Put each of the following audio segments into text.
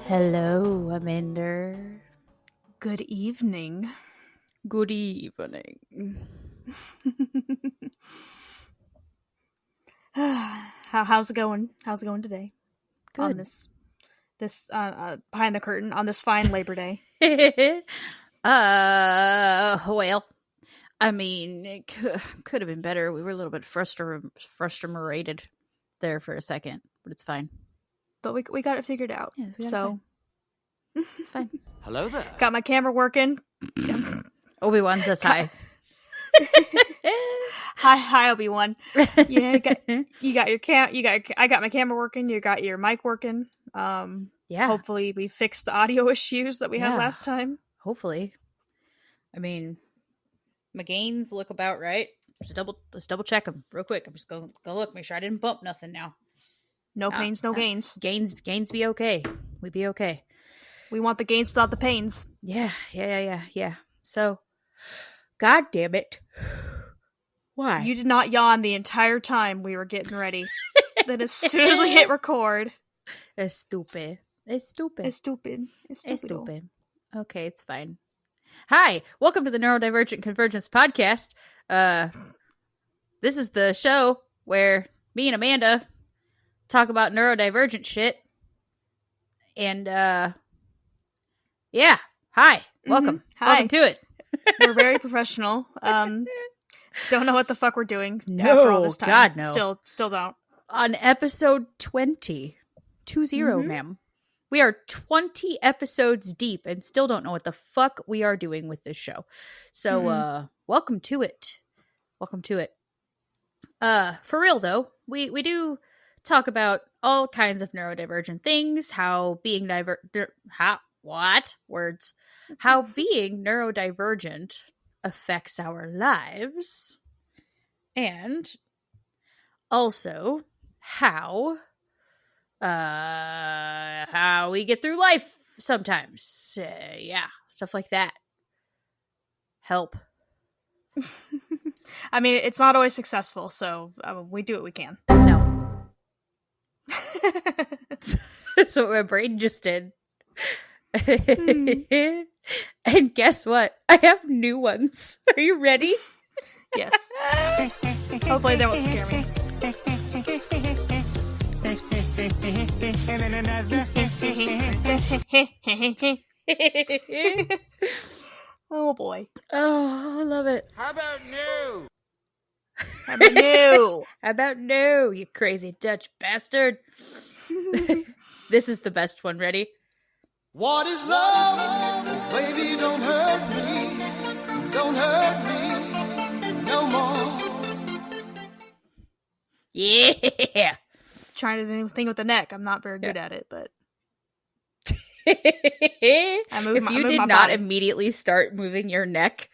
Hello, Amanda. Good evening. Good evening. How's it going? How's it going today? Good. On this behind the curtain on this fine Labor Day. Well, I mean, it could have been better. We were a little bit frustrated there for a second, but it's fine. But we got it figured out. Yeah, so it's fine. Hello there. Got my camera working. Obi-Wan says hi. Hi, Obi-Wan. Yeah, you got your I got my camera working. You got your mic working. Yeah. Hopefully, we fixed the audio issues that we had last time. Hopefully. I mean, my gains look about right. Let's double check them real quick. I'm just gonna look, make sure I didn't bump nothing now. No pains, no gains. Gains be okay. We be okay. We want the gains without the pains. Yeah. So, God damn it. Why? You did not yawn the entire time we were getting ready. Then as soon as we hit record. It's stupid. Okay, it's fine. Hi, welcome to the Neurodivergent Convergence podcast. This is the show where me and Amanda talk about neurodivergent shit. And, yeah. Hi, welcome. Hi. Welcome to it. We're very professional. Don't know what the fuck we're doing No, after all this time. God, no. Still don't. On episode 20, ma'am. We are 20 episodes deep and still don't know what the fuck we are doing with this show. So, welcome to it. Welcome to it. For real though, we do talk about all kinds of neurodivergent things, how being how being neurodivergent affects our lives, and also how we get through life sometimes. Stuff like that. Help. I mean, it's not always successful, so we do what we can. No. That's what my brain just did. And guess what? I have new ones. Are you ready? Yes. Hopefully they won't scare me. Oh boy. Oh, I love it. How about new? How about new? How about no, you crazy Dutch bastard? This is the best one. Ready? What is love? Baby, don't hurt me. Don't hurt me no more. Yeah. Trying to do the thing with the neck. I'm not very good at it, but If you did not immediately start moving your neck,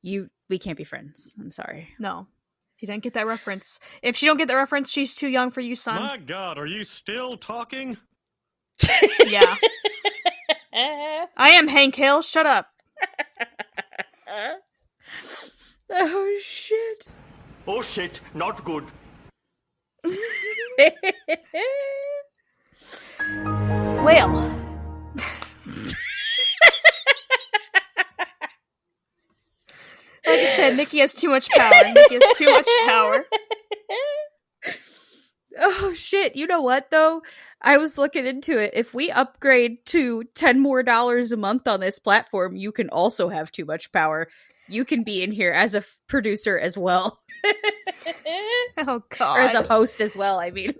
we can't be friends. I'm sorry. No. If you didn't get that reference. If she don't get the reference, she's too young for you, son. My God, are you still talking? Yeah. I am Hank Hill. Shut up. Oh, shit. Oh shit, not good. Well. Like I said, Niki has too much power. Oh, shit. You know what, though? I was looking into it. If we upgrade to $10 more a month on this platform, you can also have too much power. You can be in here as a producer as well. Oh, God. Or as a host as well, I mean.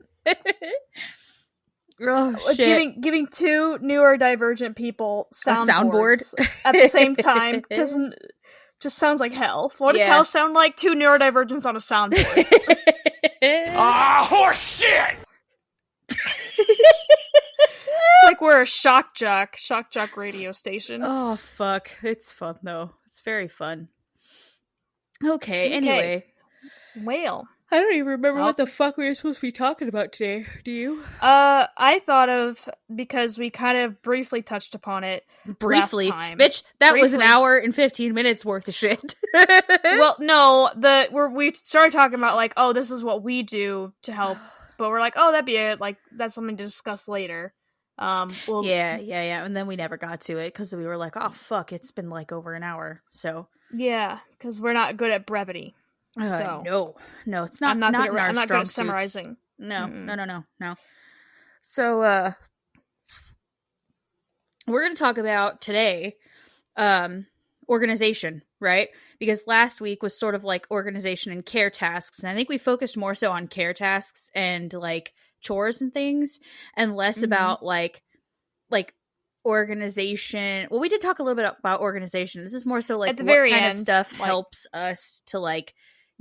Oh, shit. Giving two neurodivergent people soundboard at the same time just sounds like hell. What does hell sound like? Two neurodivergents on a soundboard. Horse shit! It's like we're a shock jock radio station. Oh, fuck. It's fun, though. It's very fun. Okay, anyway. Well. I don't even remember what the fuck we were supposed to be talking about today. Do you? I thought of, because we kind of briefly touched upon it briefly. last time. Bitch, that was an hour and 15 minutes worth of shit. Well, no, we started talking about, like, oh, this is what we do to help, but we're like, oh, that'd be it, like, that's something to discuss later. Well, yeah. And then we never got to it because we were like, oh, fuck, it's been like over an hour. So yeah, because we're not good at brevity. So no, it's not. I'm not not good in at, our I'm not good strong at suits. summarizing. No. So we're going to talk about today organization, right? Because last week was sort of like organization and care tasks, and I think we focused more so on care tasks and like chores and things, and less about like organization. Well, we did talk a little bit about organization. This is more so like At the what very kind end, of stuff like, helps us to like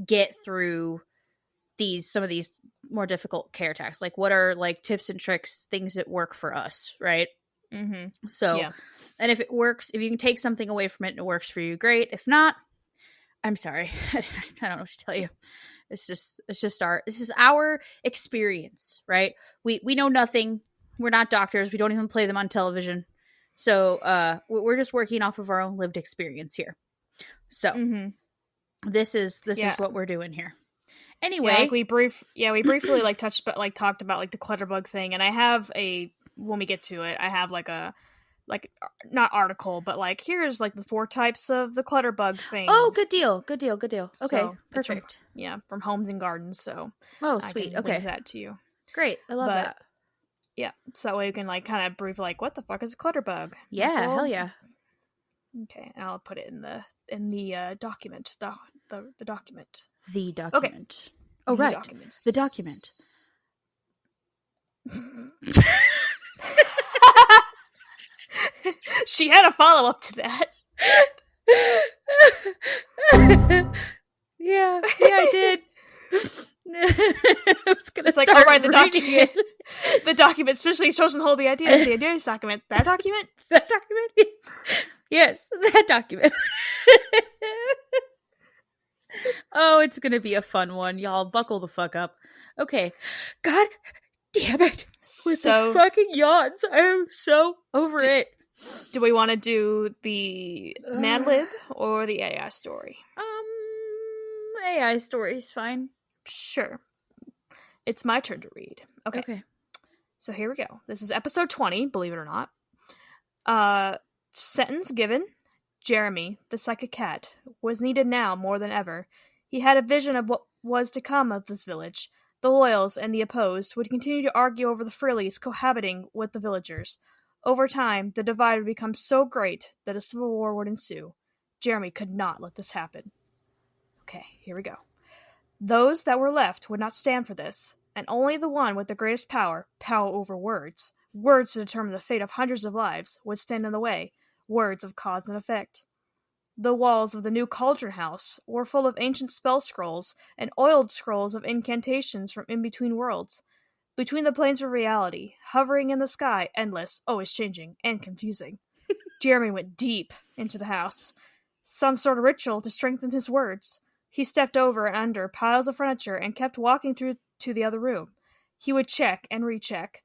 get through some of these more difficult care tasks. Like what are like tips and tricks, things that work for us, right? So yeah. and if it works, if you can take something away from it and it works for you, great. If not, I'm sorry. I don't know what to tell you. This is our experience, right? We know nothing. We're not doctors. We don't even play them on television. So we're just working off of our own lived experience here. So this is what we're doing here. Anyway, yeah, like we briefly like talked about like the clutterbug thing, and I have when we get to it, I have like a not article, but like here's like the 4 types of the clutterbug thing. Oh, good deal. Okay, So, perfect. From Homes and Gardens. So Sweet. I can Okay, link that to you. Great. I love that. Yeah, so that way you can like kind of brief like what the fuck is a clutterbug? Yeah, well, hell yeah. Okay, and I'll put it in the document. The document. The document. Okay. Oh, the right. Documents. The document. She had a follow up to that. Yeah, I did. I was gonna it's like, start all right, the reading document. it. The document, especially chosen hold the idea. The ideas document. That document? That document? Yes, that document. Oh, it's gonna be a fun one. Y'all buckle the fuck up. Okay. God damn it. With the fucking yawns. I am so over it. Do we want to do the Mad Lib or the AI story? AI story is fine. Sure. It's my turn to read. Okay. So here we go. This is episode 20, believe it or not. Sentence given. Jeremy, the psychic cat, was needed now more than ever. He had a vision of what was to come of this village. The loyals and the opposed would continue to argue over the frillies cohabiting with the villagers. Over time, the divide would become so great that a civil war would ensue. Jeremy could not let this happen. Okay, here we go. Those that were left would not stand for this, and only the one with the greatest power over words to determine the fate of hundreds of lives, would stand in the way, words of cause and effect. The walls of the new Cauldron House were full of ancient spell scrolls and oiled scrolls of incantations from in-between worlds. Between the planes of reality, hovering in the sky, endless, always changing, and confusing. Jeremy went deep into the house. Some sort of ritual to strengthen his words. He stepped over and under piles of furniture and kept walking through to the other room. He would check and recheck.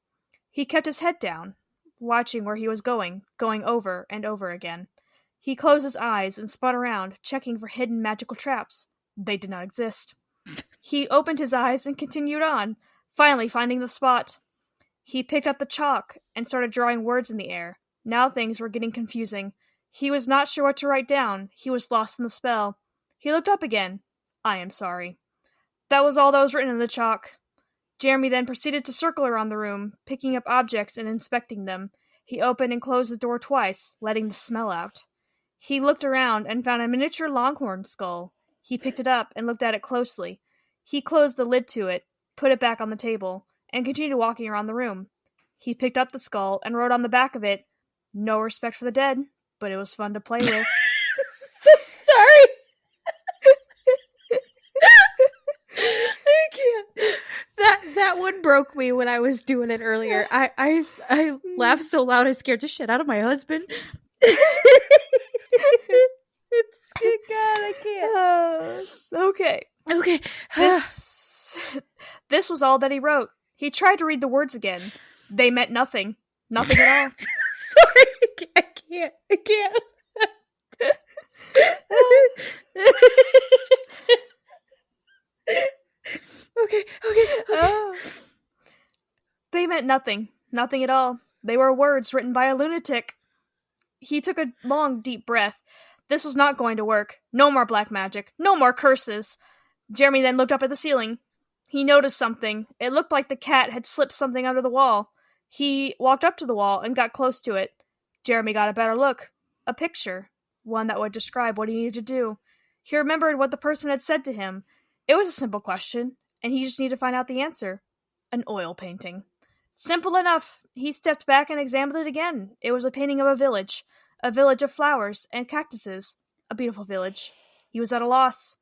He kept his head down, watching where he was going over and over again. He closed his eyes and spun around, checking for hidden magical traps. They did not exist. He opened his eyes and continued on, finally finding the spot. He picked up the chalk and started drawing words in the air. Now things were getting confusing. He was not sure what to write down. He was lost in the spell. He looked up again. I am sorry. That was all that was written in the chalk. Jeremy then proceeded to circle around the room, picking up objects and inspecting them. He opened and closed the door twice, letting the smell out. He looked around and found a miniature longhorn skull. He picked it up and looked at it closely. He closed the lid to it, put it back on the table, and continued walking around the room. He picked up the skull and wrote on the back of it, "No respect for the dead, but it was fun to play with." So sorry. I can't. That one broke me when I was doing it earlier. I laughed so loud I scared the shit out of my husband. It's good. God, I can't. Okay. This was all that he wrote. He tried to read the words again. They meant nothing. Nothing at all. Sorry, I can't. Okay. They meant nothing. Nothing at all. They were words written by a lunatic. He took a long, deep breath. This was not going to work. No more black magic. No more curses. Jeremy then looked up at the ceiling. He noticed something. It looked like the cat had slipped something under the wall. He walked up to the wall and got close to it. Jeremy got a better look. A picture. One that would describe what he needed to do. He remembered what the person had said to him. It was a simple question, and he just needed to find out the answer. An oil painting. Simple enough. He stepped back and examined it again. It was a painting of a village of flowers and cactuses. A beautiful village. He was at a loss.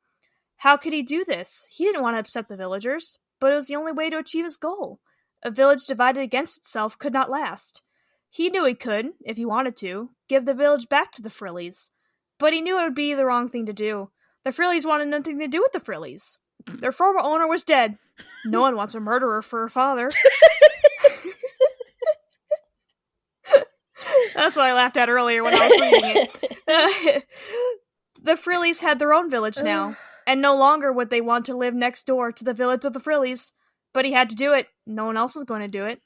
How could he do this? He didn't want to upset the villagers, but it was the only way to achieve his goal. A village divided against itself could not last. He knew he could, if he wanted to, give the village back to the Frillies. But he knew it would be the wrong thing to do. The Frillies wanted nothing to do with the Frillies. Their former owner was dead. No one wants a murderer for a father. That's what I laughed at earlier when I was reading it. The Frillies had their own village now, and no longer would they want to live next door to the village of the Frillies. But he had to do it. No one else was going to do it.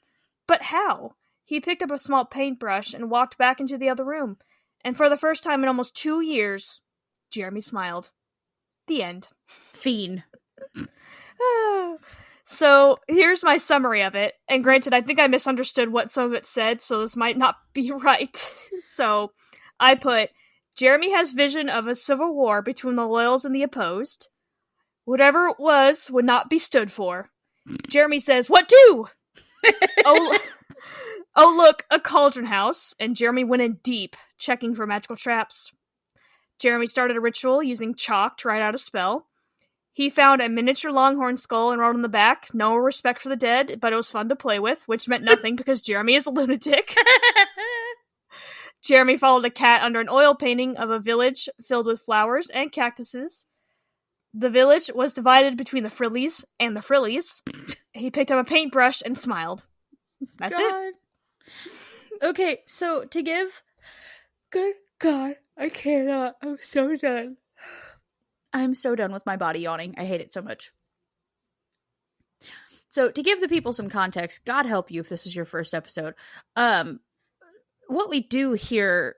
But how? He picked up a small paintbrush and walked back into the other room. And for the first time in almost 2 years, Jeremy smiled. The end. Fiend. So, here's my summary of it. And granted, I think I misunderstood what some of it said, so this might not be right. So, I put, Jeremy has vision of a civil war between the loyals and the opposed. Whatever it was would not be stood for. Jeremy says, what do? Oh, look, a cauldron house. And Jeremy went in deep, checking for magical traps. Jeremy started a ritual using chalk to write out a spell. He found a miniature longhorn skull and wrote on the back, no respect for the dead, but it was fun to play with, which meant nothing because Jeremy is a lunatic. Jeremy followed a cat under an oil painting of a village filled with flowers and cactuses. The village was divided between the Frillies and the Frillies. He picked up a paintbrush and smiled. That's it. Okay, so to give... Good God, I cannot. I'm so done. I'm so done with my body yawning. I hate it so much. So, to give the people some context, God help you if this is your first episode. What we do here,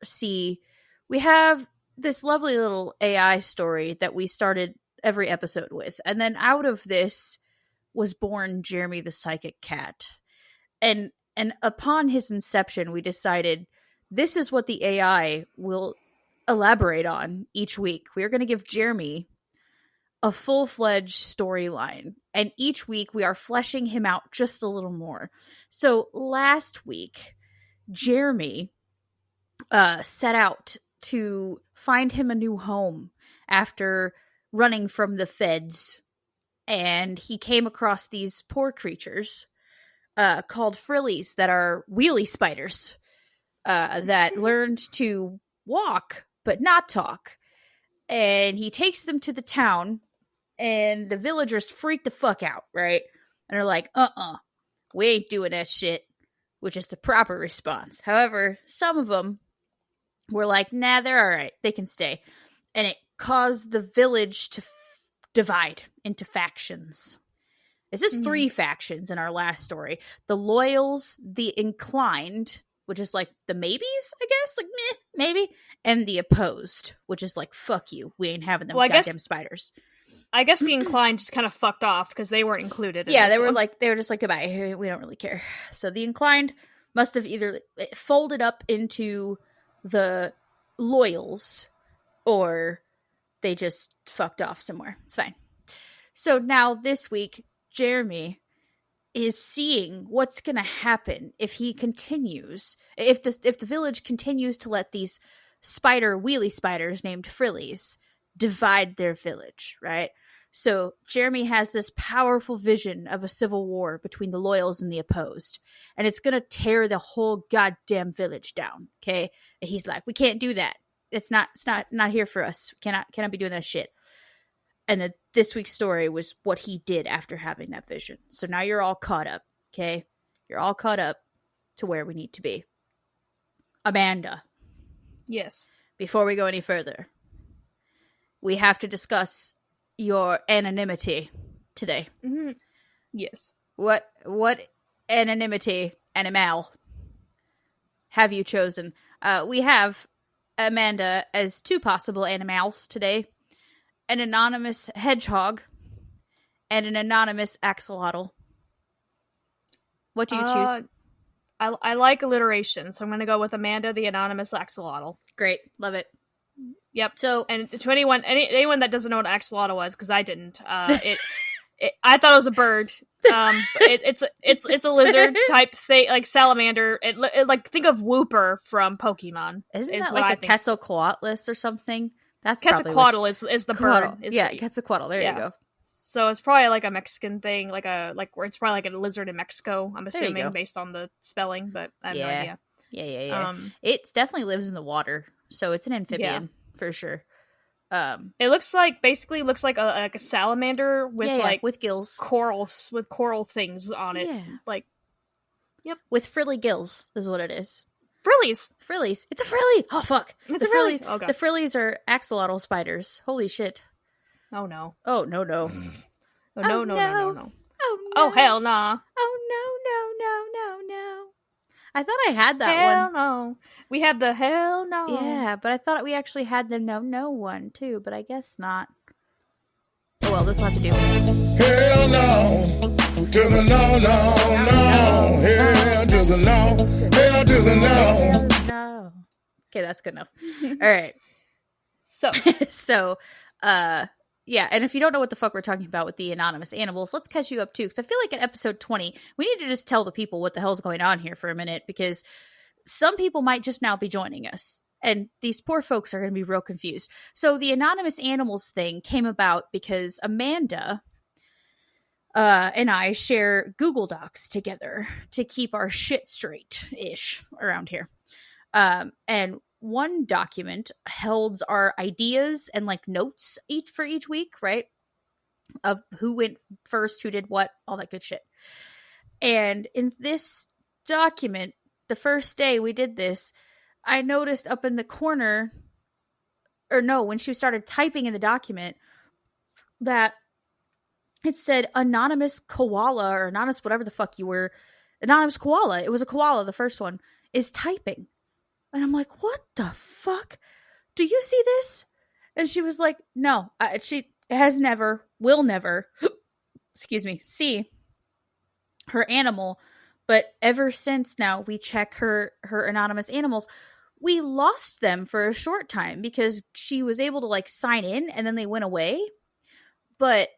we have this lovely little AI story that we started every episode with. And then out of this was born Jeremy the Psychic Cat. And upon his inception, we decided this is what the AI will elaborate on each week. We are going to give Jeremy a full-fledged storyline, and each week we are fleshing him out just a little more. So last week, Jeremy set out to find him a new home after running from the feds, and he came across these poor creatures called frillies that are wheelie spiders that learned to walk but not talk. And he takes them to the town, and the villagers freak the fuck out, right? And they're like, we ain't doing that shit, which is the proper response. However, some of them were like, nah, they're alright, they can stay. And it caused the village to divide into factions. This is 3 factions in our last story. The loyals, the inclined, which is like the maybes, I guess, like meh, maybe, and the opposed, which is like fuck you, we ain't having them goddamn spiders. I guess the inclined just kind of fucked off because they weren't included. They were just like goodbye. We don't really care. So the inclined must have either folded up into the loyals, or they just fucked off somewhere. It's fine. So now this week, Jeremy is seeing what's going to happen if he continues, if the village continues to let these wheelie spiders named Frillies divide their village, right? So Jeremy has this powerful vision of a civil war between the loyals and the opposed, and it's going to tear the whole goddamn village down, okay? And he's like, we can't do that. It's not here for us. We cannot be doing that shit. And this week's story was what he did after having that vision. So now you're all caught up, okay? You're all caught up to where we need to be. Amanda. Yes. Before we go any further, we have to discuss your anonymity today. Mm-hmm. Yes. What anonymity, animal, have you chosen? We have Amanda as 2 possible animals today. An anonymous hedgehog and an anonymous axolotl. What do you choose? I like alliteration, so I'm going to go with Amanda, the anonymous axolotl. Great. Love it. Yep. So, and to anyone that doesn't know what axolotl was, because I didn't, I thought it was a bird. It's a lizard type thing, like salamander. It like, think of Whooper from Pokemon. Isn't that like a Quetzalcoatlus or something? That's Quetzalcoatl is the bird. Quetzalcoatl. There you go. So it's probably like a Mexican thing, like where it's probably like a lizard in Mexico. I'm assuming based on the spelling, but I have no idea. Yeah. It definitely lives in the water, so it's an amphibian for sure. It basically looks like a salamander with with gills, coral things on it. Yeah. With frilly gills is what it is. Frillies. It's a frilly. Oh fuck. It's a frilly. Oh, God. The frillies are axolotl spiders. Holy shit. Oh no. Oh no. Oh no. Oh hell nah. Oh no. I thought I had that hell one. No. We have the hell no. Yeah, but I thought we actually had the no one too, but I guess not. Oh well, this will have to do. Hell no. To the no. Hell to the no. Hell to the no. No. Okay, that's good enough. All right. So, yeah, and if you don't know what the fuck we're talking about with the anonymous animals, let's catch you up too, because I feel like in episode 20, we need to just tell the people what the hell's going on here for a minute, because some people might just now be joining us, and these poor folks are going to be real confused. So the anonymous animals thing came about because Amanda and I share Google Docs together to keep our shit straight-ish around here. And one document holds our ideas and like notes for each week, right? Of who went first, who did what, all that good shit. And in this document, the first day we did this, I noticed up in the corner, when she started typing in the document, that it said anonymous koala or anonymous whatever the fuck you were. Anonymous koala. It was a koala, the first one, is typing. And I'm like, what the fuck? Do you see this? And she was like, no, she will never, see her animal. But ever since now we check her anonymous animals, we lost them for a short time because she was able to like sign in and then they went away. But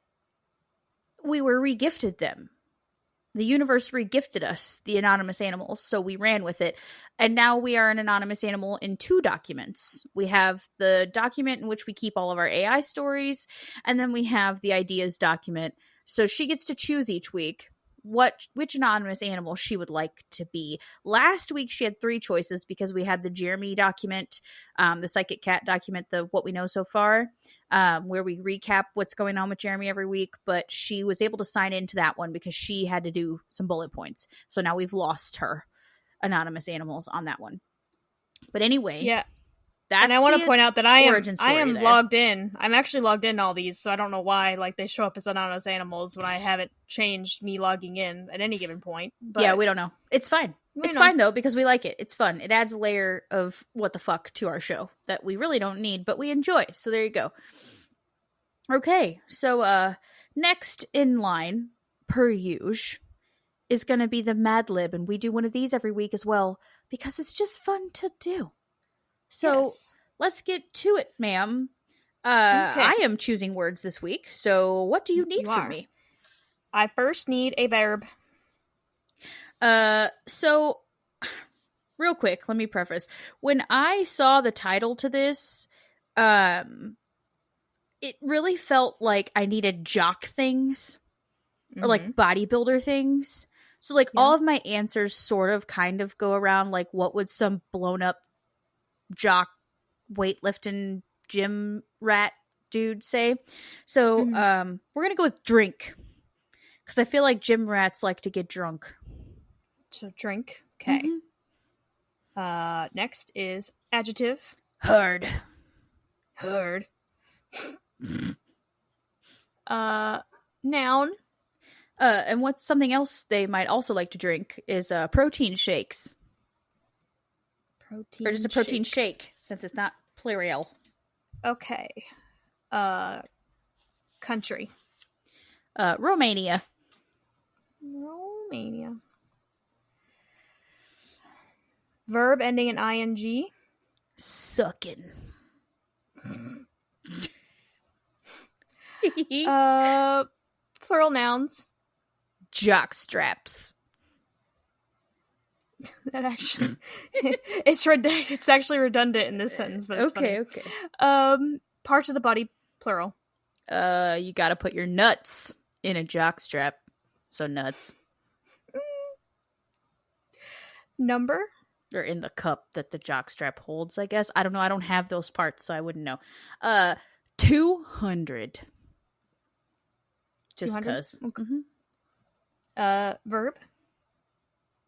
we were regifted them. The universe regifted us the anonymous animals, so we ran with it. And now we are an anonymous animal in 2 documents. We have the document in which we keep all of our AI stories, and then we have the ideas document. So she gets to choose each week which anonymous animal she would like to be. Last week she had 3 choices because we had the Jeremy document, the Psychic Cat document, the What We Know So Far, where we recap what's going on with Jeremy every week, but she was able to sign into that one because she had to do some bullet points. So now we've lost her anonymous animals on that one. But anyway. Yeah. And I want to point out that I am logged in. I'm actually logged in to all these, so I don't know why they show up as anonymous animals when I haven't changed me logging in at any given point. But yeah, we don't know. It's fine. It's fine though, because we like it. It's fun. It adds a layer of what the fuck to our show that we really don't need, but we enjoy. So there you go. Okay, so next in line, per usual, is going to be the Mad Lib, and we do one of these every week as well because it's just fun to do. So let's get to it, ma'am. Okay. I am choosing words this week. So what do you need from me? I first need a verb. So real quick, let me preface. When I saw the title to this, it really felt like I needed jock things or like bodybuilder things. So like all of my answers sort of kind of go around like what would some blown up jock weightlifting gym rat dude say. So we're gonna go with drink because I feel like gym rats like to get drunk. So drink. Okay. Next is adjective. Hard. Noun. And what's something else they might also like to drink is protein shakes. Protein or just a protein shake since it's not plural. Okay. Country. Romania. Romania. Verb ending in ing. Sucking. Plural nouns. Jock straps. That actually, it's actually redundant in this sentence, but it's funny. Okay. Parts of the body, plural. You gotta put your nuts in a jock strap. So nuts. Number? Or in the cup that the jock strap holds, I guess. I don't know. I don't have those parts, so I wouldn't know. 200. Just 200? because. Okay. Mm-hmm. Verb?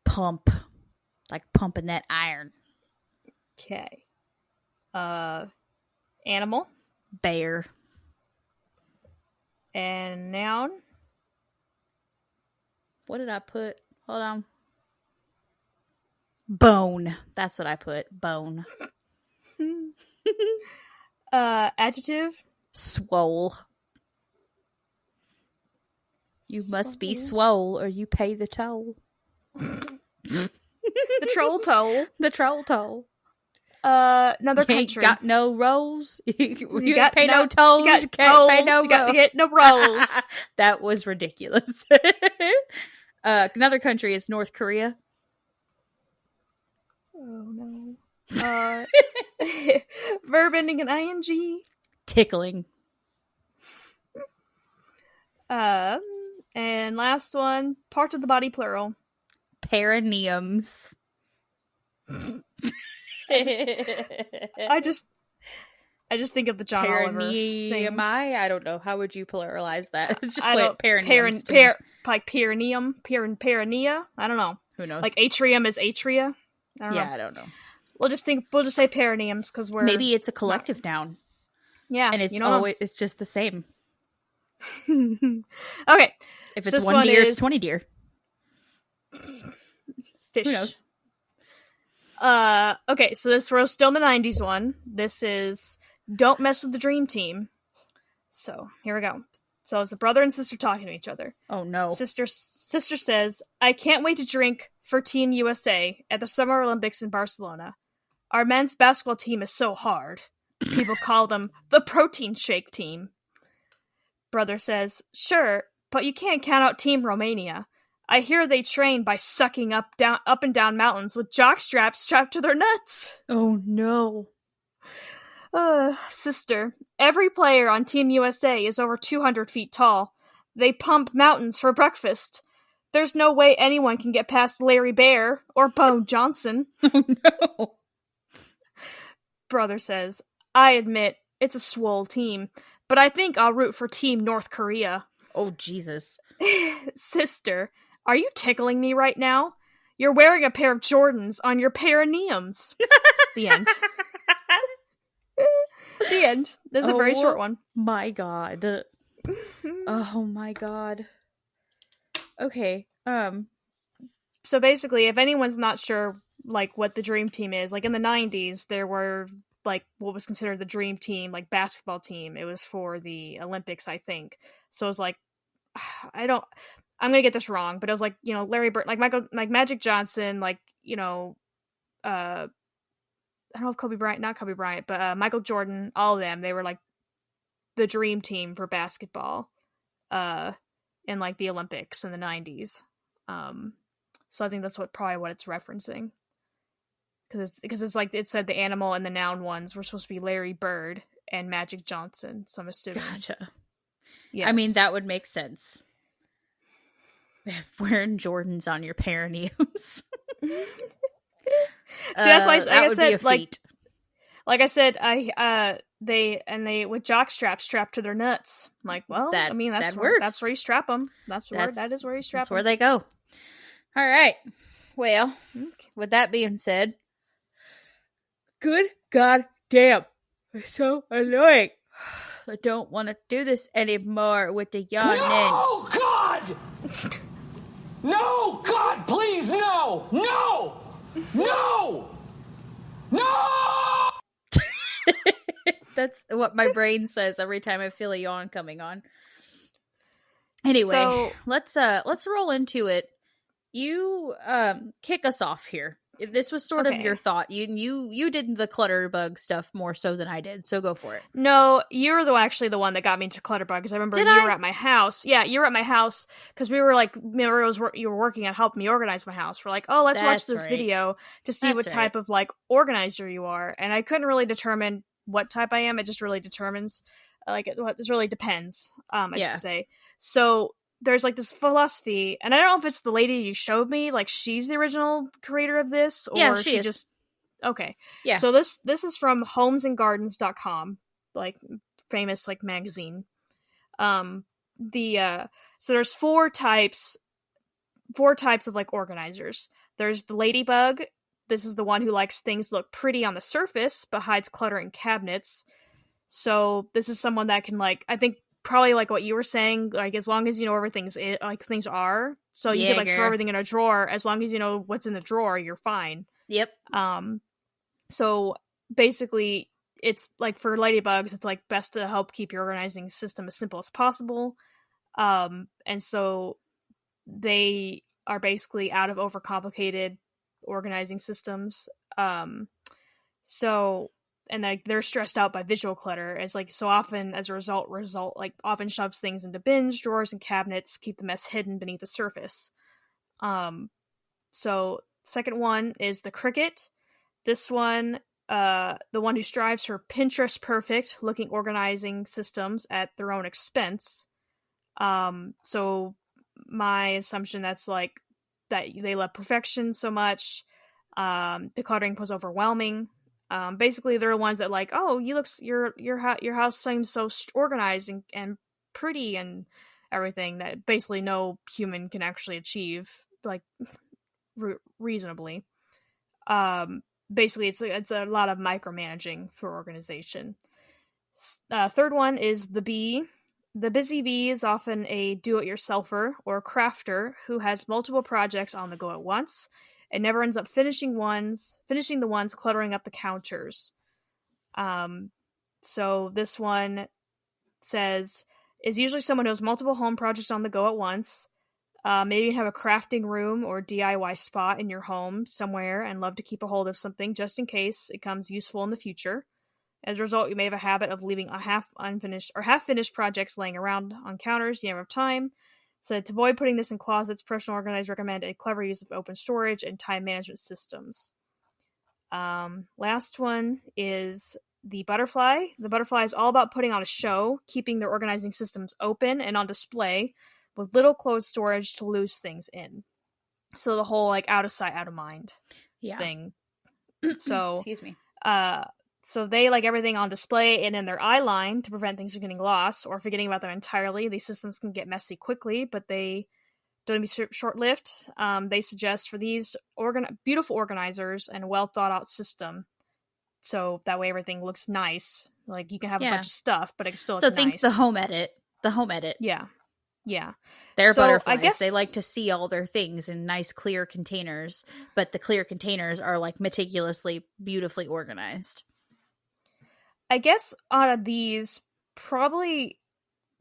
Pump. Like pumping that iron. Okay. Animal? Bear. And noun? What did I put? Hold on. Bone. That's what I put. Bone. Adjective? Swole. You must be swole or you pay the toll. The troll toll. The troll toll. Another You ain't country. got no rolls. You got pay no no- tolls. you You got can't tolls, pay no you got to rolls. get no rolls. That was ridiculous. Another country is North Korea. Oh no. Verb ending in ing. Tickling. And last one, part of the body, plural. Perineums. I just think of the John Oliver thing. I don't know. How would you pluralize that? It's just I don't perineums. like perineum, perineia. I don't know. Who knows? Like atrium is atria. I don't know. I don't know. We'll just say perineums because we're Maybe it's a collective noun. Yeah, And it's you know. always it's just the same. Okay. If So it's this one deer, is it's 20 deer. fish. Who knows? Okay, so we're still in the 90s one. This is Don't Mess with the Dream Team. So, here we go. So, it's a brother and sister talking to each other. Oh no. Sister says, I can't wait to drink for Team USA at the Summer Olympics in Barcelona. Our men's basketball team is so hard. People call them the protein shake team. Brother says, sure, but you can't count out Team Romania. I hear they train by sucking up and down mountains with jock straps strapped to their nuts. Oh no. Sister, every player on Team USA is over 200 feet tall. They pump mountains for breakfast. There's no way anyone can get past Larry Bear or Bo Johnson. Oh no. Brother says, I admit, it's a swole team, but I think I'll root for Team North Korea. Oh Jesus. Sister, are you tickling me right now? You're wearing a pair of Jordans on your perineums. The end. The end. This is a very short one. My God. Oh my God. Okay. So basically, if anyone's not sure, like, what the Dream Team is, like, in the 90s, there were, like, what was considered the Dream Team, like, basketball team. It was for the Olympics, I think. So it was like, I'm gonna get this wrong, but it was like, you know, Larry Bird, like Magic Johnson, like, you know, I don't know if not Kobe Bryant, but Michael Jordan, all of them, they were like the dream team for basketball in like the Olympics in the 90s. So I think that's probably what it's referencing. Because it's like it said the animal and the noun ones were supposed to be Larry Bird and Magic Johnson, so I'm assuming. Gotcha. Yes. I mean, that would make sense. Wearing Jordans on your perineums. See, that's why, that would be a feat. Like I said, they with jock straps strapped to their nuts. I'm like, well, that works. works. That's where you strap them. That is where you strap them. That's where they go. All right. Well, with that being said, good goddamn, it's so annoying. I don't want to do this anymore with the yawning. No, God! No, God, please, no! No! No! That's what my brain says every time I feel a yawn coming on. Anyway, So, let's roll into it. You kick us off here. This was sort of your thought. You did the Clutterbug stuff more so than I did, so go for it. No, you're actually the one that got me into Clutterbug, because I remember were at my house. Yeah, you were at my house because we were like, you were working on helping me organize my house. We're like, oh, let's watch this video to see what type of like organizer you are. And I couldn't really determine what type I am. It just really determines, it really depends. I should say. So there's like this philosophy, and I don't know if it's the lady you showed me, like she's the original creator of this, or she just okay. Yeah. So this is from homesandgardens.com, like famous like magazine. So there's four types of like organizers. There's the ladybug. This is the one who likes things to look pretty on the surface but hides clutter in cabinets. So this is someone that can, like, I think probably like what you were saying, like as long as you know where things are, so you can like throw everything in a drawer. As long as you know what's in the drawer, you're fine. Yep. So basically, it's like for ladybugs, it's like best to help keep your organizing system as simple as possible. And so they are basically out of overcomplicated organizing systems. And like they're stressed out by visual clutter, as like so often as a result like often shoves things into bins, drawers, and cabinets, keep the mess hidden beneath the surface. So second one is the cricket. This one, the one who strives for Pinterest perfect looking organizing systems at their own expense. So my assumption that's like that they love perfection so much. Decluttering was overwhelming. Basically they're the ones that like, oh, your house seems so organized and pretty and everything, that basically no human can actually achieve like reasonably. Basically it's a lot of micromanaging for organization. Third one is the bee. The busy bee is often a do-it-yourselfer or crafter who has multiple projects on the go at once and never ends up finishing the ones cluttering up the counters. So this one says is usually someone who has multiple home projects on the go at once. Maybe you have a crafting room or DIY spot in your home somewhere and love to keep a hold of something just in case it becomes useful in the future. As a result, you may have a habit of leaving a half-finished projects laying around on counters. You never have time. So to avoid putting this in closets, professional organizers recommend a clever use of open storage and time management systems. Last one is the butterfly. The butterfly is all about putting on a show, keeping their organizing systems open and on display, with little closed storage to lose things in. So the whole like out of sight, out of mind thing. So excuse me. So they like everything on display and in their eye line to prevent things from getting lost or forgetting about them entirely. These systems can get messy quickly, but they don't be short-lived. They suggest for these beautiful organizers and a well thought out system, so that way everything looks nice. Like you can have a bunch of stuff, but it can still look nice. So think the home edit. Yeah. They're butterflies. I guess they like to see all their things in nice clear containers, but the clear containers are like meticulously, beautifully organized. I guess out of these, probably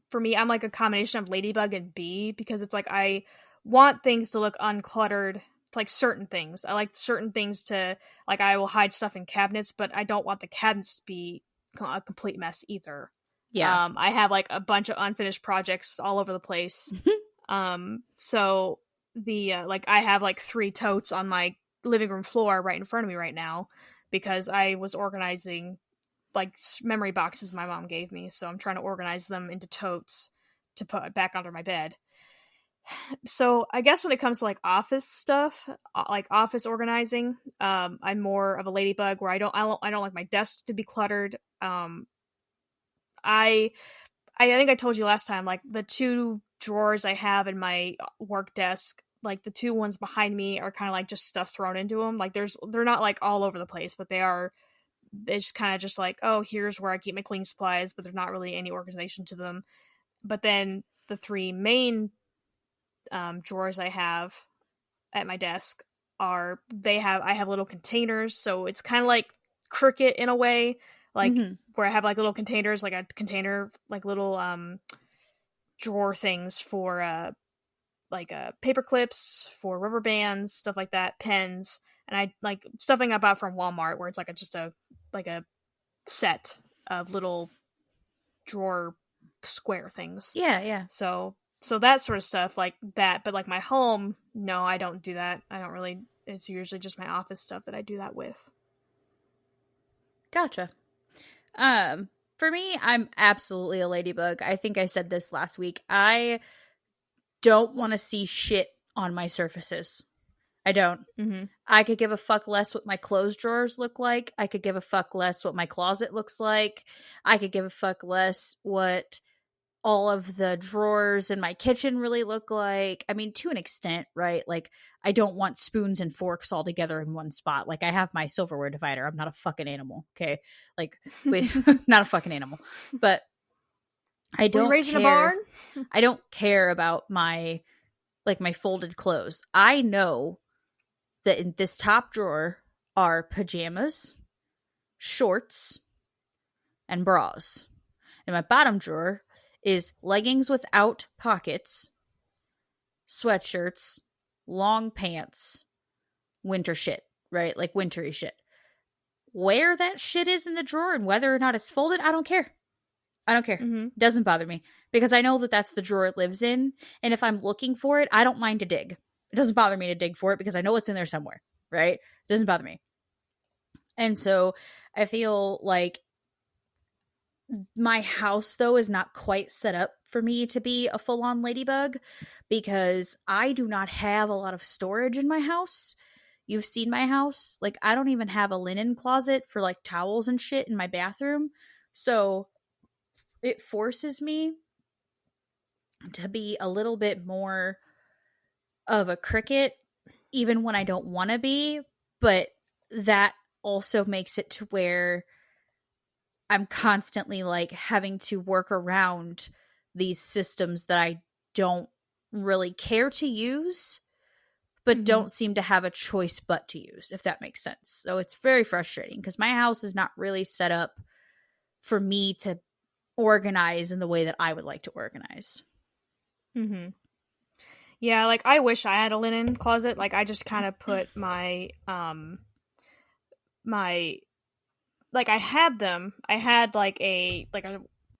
for me, I'm like a combination of ladybug and bee, because it's like I want things to look uncluttered, like certain things. I like certain things to, like I will hide stuff in cabinets, but I don't want the cabinets to be a complete mess either. Yeah. I have like a bunch of unfinished projects all over the place. So the like I have like 3 totes on my living room floor right in front of me right now because I was organizing like memory boxes my mom gave me. So I'm trying to organize them into totes to put back under my bed. So I guess when it comes to like office stuff, like office organizing, I'm more of a ladybug where I don't like my desk to be cluttered. I think I told you last time, like the 2 drawers I have in my work desk, like the 2 ones behind me are kind of like just stuff thrown into them. Like they're not like all over the place, but it's kind of just like, oh, here's where I keep my cleaning supplies, but there's not really any organization to them. But then the 3 main drawers I have at my desk I have little containers, so it's kind of like Cricut in a way, like where I have like little containers, like a container, like little drawer things for like paper clips, for rubber bands, stuff like that, pens, and I like stuffing I bought from Walmart where it's like just a set of little drawer square things. Yeah. So that sort of stuff like that, but like my home, no, I don't do that. I don't really. It's usually just my office stuff that I do that with. Gotcha. For me, I'm absolutely a ladybug. I think I said this last week. I don't want to see shit on my surfaces. I don't. I could give a fuck less what my clothes drawers look like. I could give a fuck less what my closet looks like. I could give a fuck less what all of the drawers in my kitchen really look like. I mean, to an extent, right? Like, I don't want spoons and forks all together in one spot. Like, I have my silverware divider. I'm not a fucking animal, okay? Like, wait, not a fucking animal. But I don't raising care. a barn? I don't care about my folded clothes. I know that in this top drawer are pajamas, shorts, and bras. In my bottom drawer is leggings without pockets, sweatshirts, long pants, winter shit, right? Like wintry shit. Where that shit is in the drawer and whether or not it's folded, I don't care. It doesn't bother me because I know that that's the drawer it lives in. And if I'm looking for it, I don't mind to dig. It doesn't bother me to dig for it because I know it's in there somewhere, right? It doesn't bother me. And so I feel like my house, though, is not quite set up for me to be a full-on ladybug because I do not have a lot of storage in my house. You've seen my house. Like, I don't even have a linen closet for, like, towels and shit in my bathroom. So it forces me to be a little bit more of a cricket, even when I don't want to be. But that also makes it to where I'm constantly like having to work around these systems that I don't really care to use, but don't seem to have a choice but to use, if that makes sense. So it's very frustrating because my house is not really set up for me to organize in the way that I would like to organize. Yeah, like I wish I had a linen closet. Like I just kind of put my like I had them. I had like a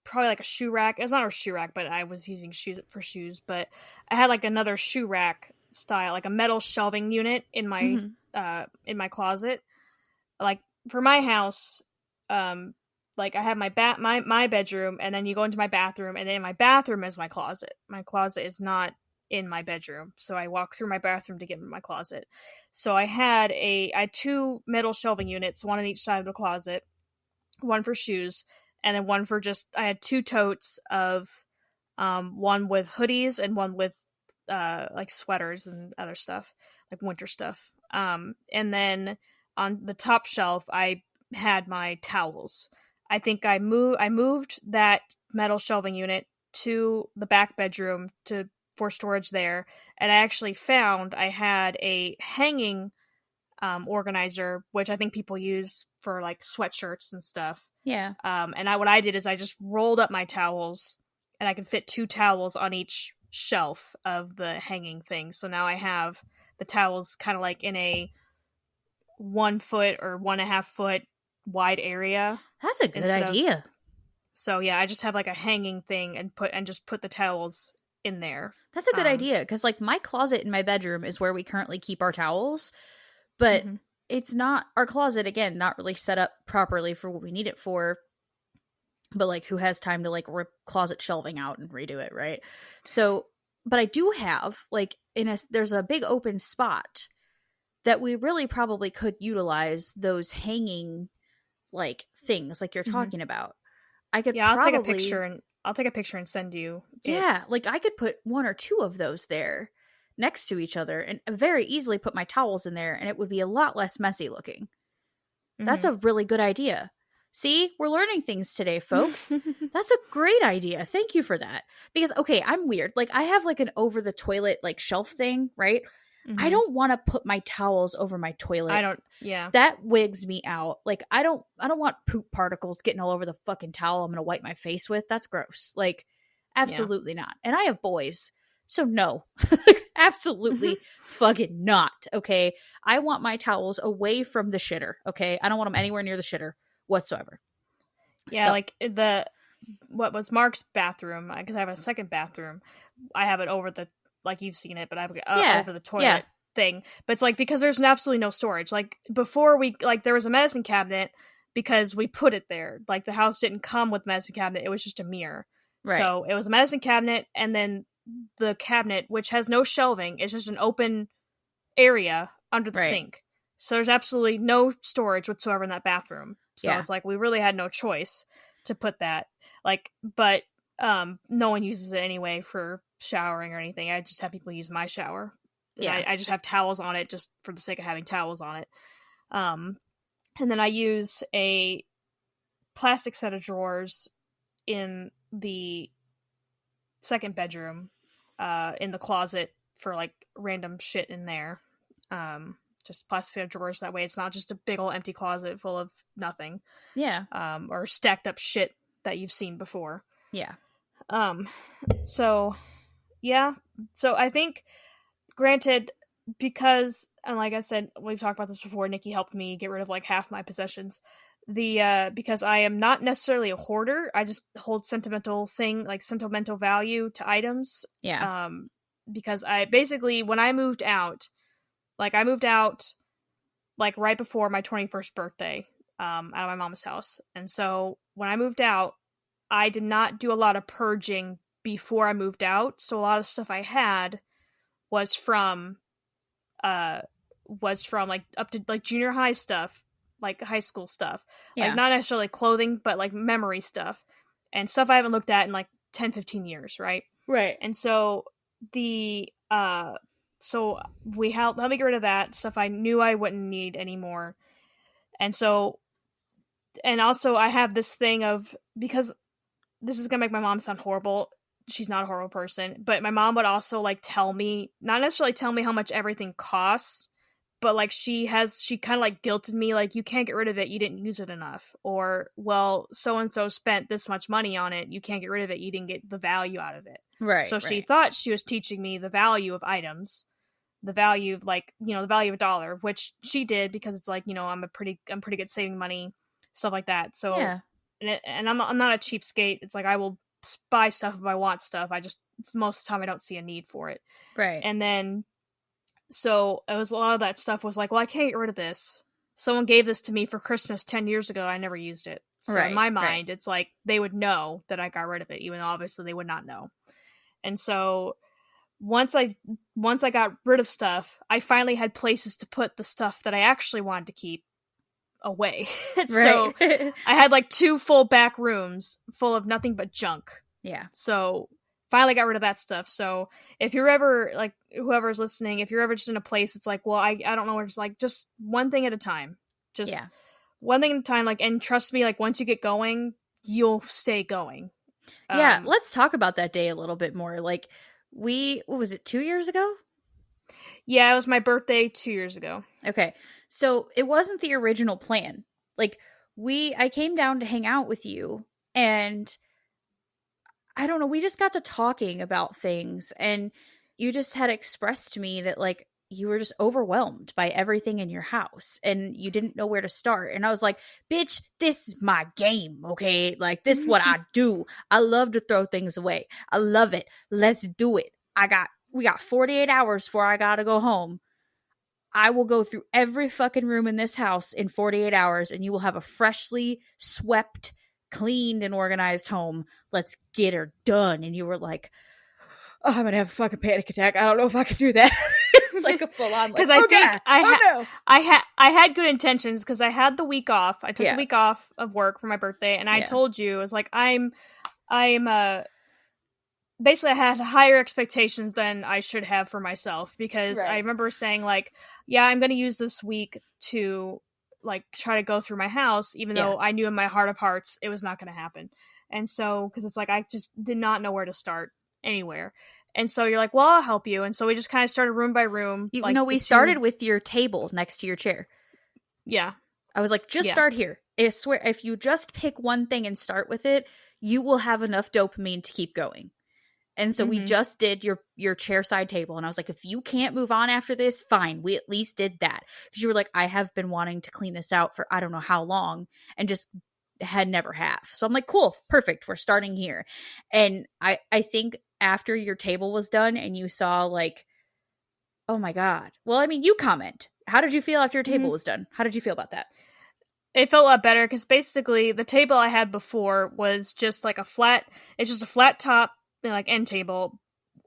probably like a shoe rack. It was not a shoe rack, but I was using shoes for shoes. But I had like another shoe rack style, like a metal shelving unit in my closet. Like for my house, like I have my bedroom, and then you go into my bathroom, and then my bathroom is my closet. My closet is not in my bedroom, so I walk through my bathroom to get in my closet. So I had two metal shelving units, one on each side of the closet, one for shoes, and then one for I had two totes of one with hoodies and one with like sweaters and other stuff, like winter stuff. And then on the top shelf I had my towels. I think I moved that metal shelving unit to the back bedroom for storage there, and I actually found I had a hanging organizer, which I think people use for like sweatshirts and stuff. Yeah. And what I did is I just rolled up my towels, and I could fit two towels on each shelf of the hanging thing. So now I have the towels kind of like in a 1 foot or 1.5 foot wide area. That's a good idea. So yeah, I just have like a hanging thing and just put the towels in there. That's a good idea because like my closet in my bedroom is where we currently keep our towels, but it's not our closet, again, not really set up properly for what we need it for. But like, who has time to like rip closet shelving out and redo it, right? So, but I do have like there's a big open spot that we really probably could utilize those hanging like things like you're talking about. I could I'll take a picture and send you. Like I could put one or two of those there next to each other and very easily put my towels in there, and it would be a lot less messy looking. That's a really good idea. See, we're learning things today, folks. That's a great idea. Thank you for that. Because, okay, I'm weird. Like, I have like an over the toilet like shelf thing, right? I don't want to put my towels over my toilet. Yeah. That wigs me out. Like, I don't want poop particles getting all over the fucking towel I'm going to wipe my face with. That's gross. Like, absolutely not. And I have boys. So no, absolutely fucking not. Okay. I want my towels away from the shitter. Okay. I don't want them anywhere near the shitter whatsoever. Yeah. So, like what was Mark's bathroom, because I have a second bathroom. I have it over the, like you've seen it, but I have over the toilet thing. But it's like, because there's absolutely no storage. Like before there was a medicine cabinet because we put it there. Like the house didn't come with medicine cabinet. It was just a mirror. Right. So it was a medicine cabinet, and then the cabinet, which has no shelving, is just an open area under the sink. So there's absolutely no storage whatsoever in that bathroom. So it's like we really had no choice to put that. Like, but no one uses it anyway for showering or anything. I just have people use my shower. Yeah, I just have towels on it just for the sake of having towels on it. And then I use a plastic set of drawers in the second bedroom, in the closet for like random shit in there. Just plastic set of drawers. That way it's not just a big old empty closet full of nothing. Yeah. Or stacked up shit that you've seen before. Yeah. So I think, granted, because, and like I said, we've talked about this before, Niki helped me get rid of like half my possessions. Because I am not necessarily a hoarder, I just hold sentimental value to items. Yeah. Because I basically, when I moved out like right before my 21st birthday, out of my mom's house. And so when I moved out, I did not do a lot of purging before I moved out. So a lot of stuff I had was from like up to like junior high stuff, like high school stuff, like not necessarily clothing, but like memory stuff and stuff I haven't looked at in like 10-15 years. Right. And so so we helped me get rid of that stuff I knew I wouldn't need anymore. And so, and also I have this thing of, because this is gonna make my mom sound horrible, she's not a horrible person, but my mom would also like not necessarily tell me how much everything costs, but like she kind of like guilted me, like, you can't get rid of it, you didn't use it enough, or, well, so and so spent this much money on it, you can't get rid of it, you didn't get the value out of it. Right. So she thought she was teaching me the value of items, the value of, like, the value of $1, which she did, because it's like, I'm pretty good saving money, stuff like that. So and I'm not a cheapskate. It's like I will buy stuff if I want stuff. Most of the time I don't see a need for it. Right. And then so it was, a lot of that stuff was like, well, I can't get rid of this. Someone gave this to me for Christmas 10 years ago. I never used it. So in my mind, it's like they would know that I got rid of it, even though obviously they would not know. And so once I got rid of stuff, I finally had places to put the stuff that I actually wanted to keep away. So I had like 2 full back rooms full of nothing but junk. Yeah. So finally got rid of that stuff. So if you're ever, like, whoever's listening, if you're ever just in a place, it's like, well, I don't know where, it's like, just one thing at a time. Just one thing at a time. Like, and trust me, like, once you get going, you'll stay going. Yeah. Let's talk about that day a little bit more. Like, what was it, 2 years ago? Yeah, it was my birthday 2 years ago. Okay. So it wasn't the original plan. Like, I came down to hang out with you, and I don't know, we just got to talking about things, and you just had expressed to me that, like, you were just overwhelmed by everything in your house, and you didn't know where to start. And I was like, bitch, this is my game, okay? Like, this is what I do. I love to throw things away. I love it. Let's do it. We got 48 hours before I gotta go home. I will go through every fucking room in this house in 48 hours, and you will have a freshly swept, cleaned, and organized home. Let's get her done. And you were like, oh, I'm gonna have a fucking panic attack. I don't know if I can do that. It's like a full on, because like, I had good intentions, because I had the week off. I took the week off of work for my birthday, and I told you, it was like, I'm basically, I had higher expectations than I should have for myself, because I remember saying, like, yeah, I'm going to use this week to, like, try to go through my house, even though I knew in my heart of hearts it was not going to happen. And so, because it's like, I just did not know where to start anywhere. And so you're like, well, I'll help you. And so we just kind of started room by room. We started with your table next to your chair. Yeah. I was like, just start here. I swear, if you just pick one thing and start with it, you will have enough dopamine to keep going. And so we just did your chair side table. And I was like, if you can't move on after this, fine. We at least did that. Because you were like, I have been wanting to clean this out for I don't know how long and just had never have. So I'm like, cool, perfect. We're starting here. And I think after your table was done and you saw like, oh my God. Well, I mean, you comment. How did you feel after your table was done? How did you feel about that? It felt a lot better because basically the table I had before was just like it's just a flat top, like end table,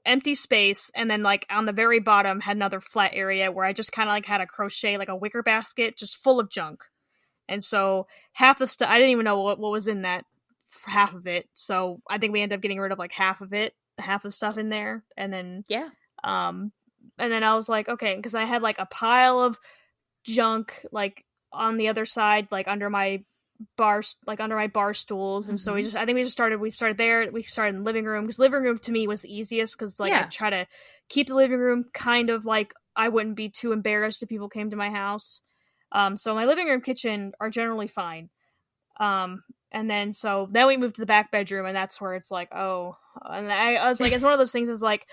empty space, and then like on the very bottom had another flat area where I just kind of like had a crochet, like a wicker basket, just full of junk. And so half the stuff, I didn't even know what was in that, half of it. So I think we ended up getting rid of like half of it, half the stuff in there. And then, and then I was like, okay, because I had like a pile of junk, like on the other side, like under my bar stools. And so we started there. We started in the living room because living room to me was the easiest because like I try to keep the living room kind of like I wouldn't be too embarrassed if people came to my house. So my living room, kitchen are generally fine. And then we moved to the back bedroom, and that's where it's like, oh, and I was like, it's one of those things is like,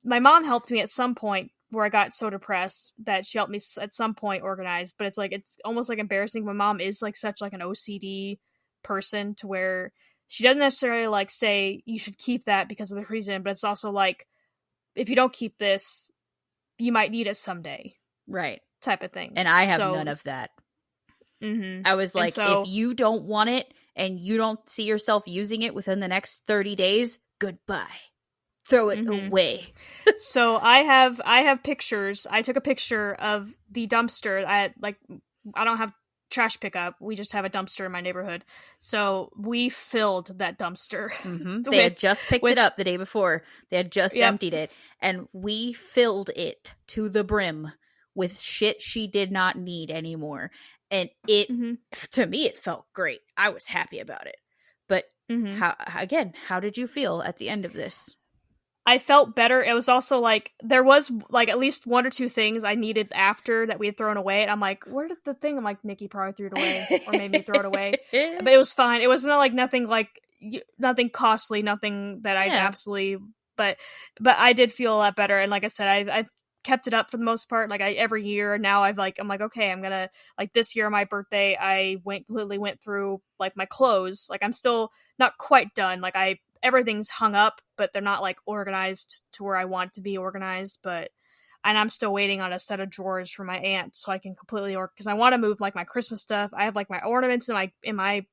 my mom helped me at some point where I got so depressed that she helped me at some point organize, but it's like, it's almost like embarrassing. My mom is like such like an OCD person to where she doesn't necessarily like say you should keep that because of the reason, but it's also like, if you don't keep this, you might need it someday. Right. Type of thing. And I have none of that. I was like, if you don't want it and you don't see yourself using it within the next 30 days, goodbye. Throw it away. So I have pictures. I took a picture of the dumpster. I don't have trash pickup. We just have a dumpster in my neighborhood. So we filled that dumpster. They had just picked it up the day before. They had just emptied it. And we filled it to the brim with shit she did not need anymore. And it, to me, it felt great. I was happy about it. But how did you feel at the end of this? I felt better. It was also like, there was like at least one or two things I needed after that we had thrown away. And I'm like, where did the thing? I'm like, Niki probably threw it away or made me throw it away. But it was fine. It was not like nothing costly, nothing that I'd absolutely, but I did feel a lot better. And like I said, I've kept it up for the most part. Like every year now I'm like, okay, I'm gonna, like this year, my birthday, I went through like my clothes. Like I'm still not quite done. Like everything's hung up, but they're not like organized to where I want to be organized. And I'm still waiting on a set of drawers for my aunt so I can completely because I want to move like my Christmas stuff. I have like my ornaments in my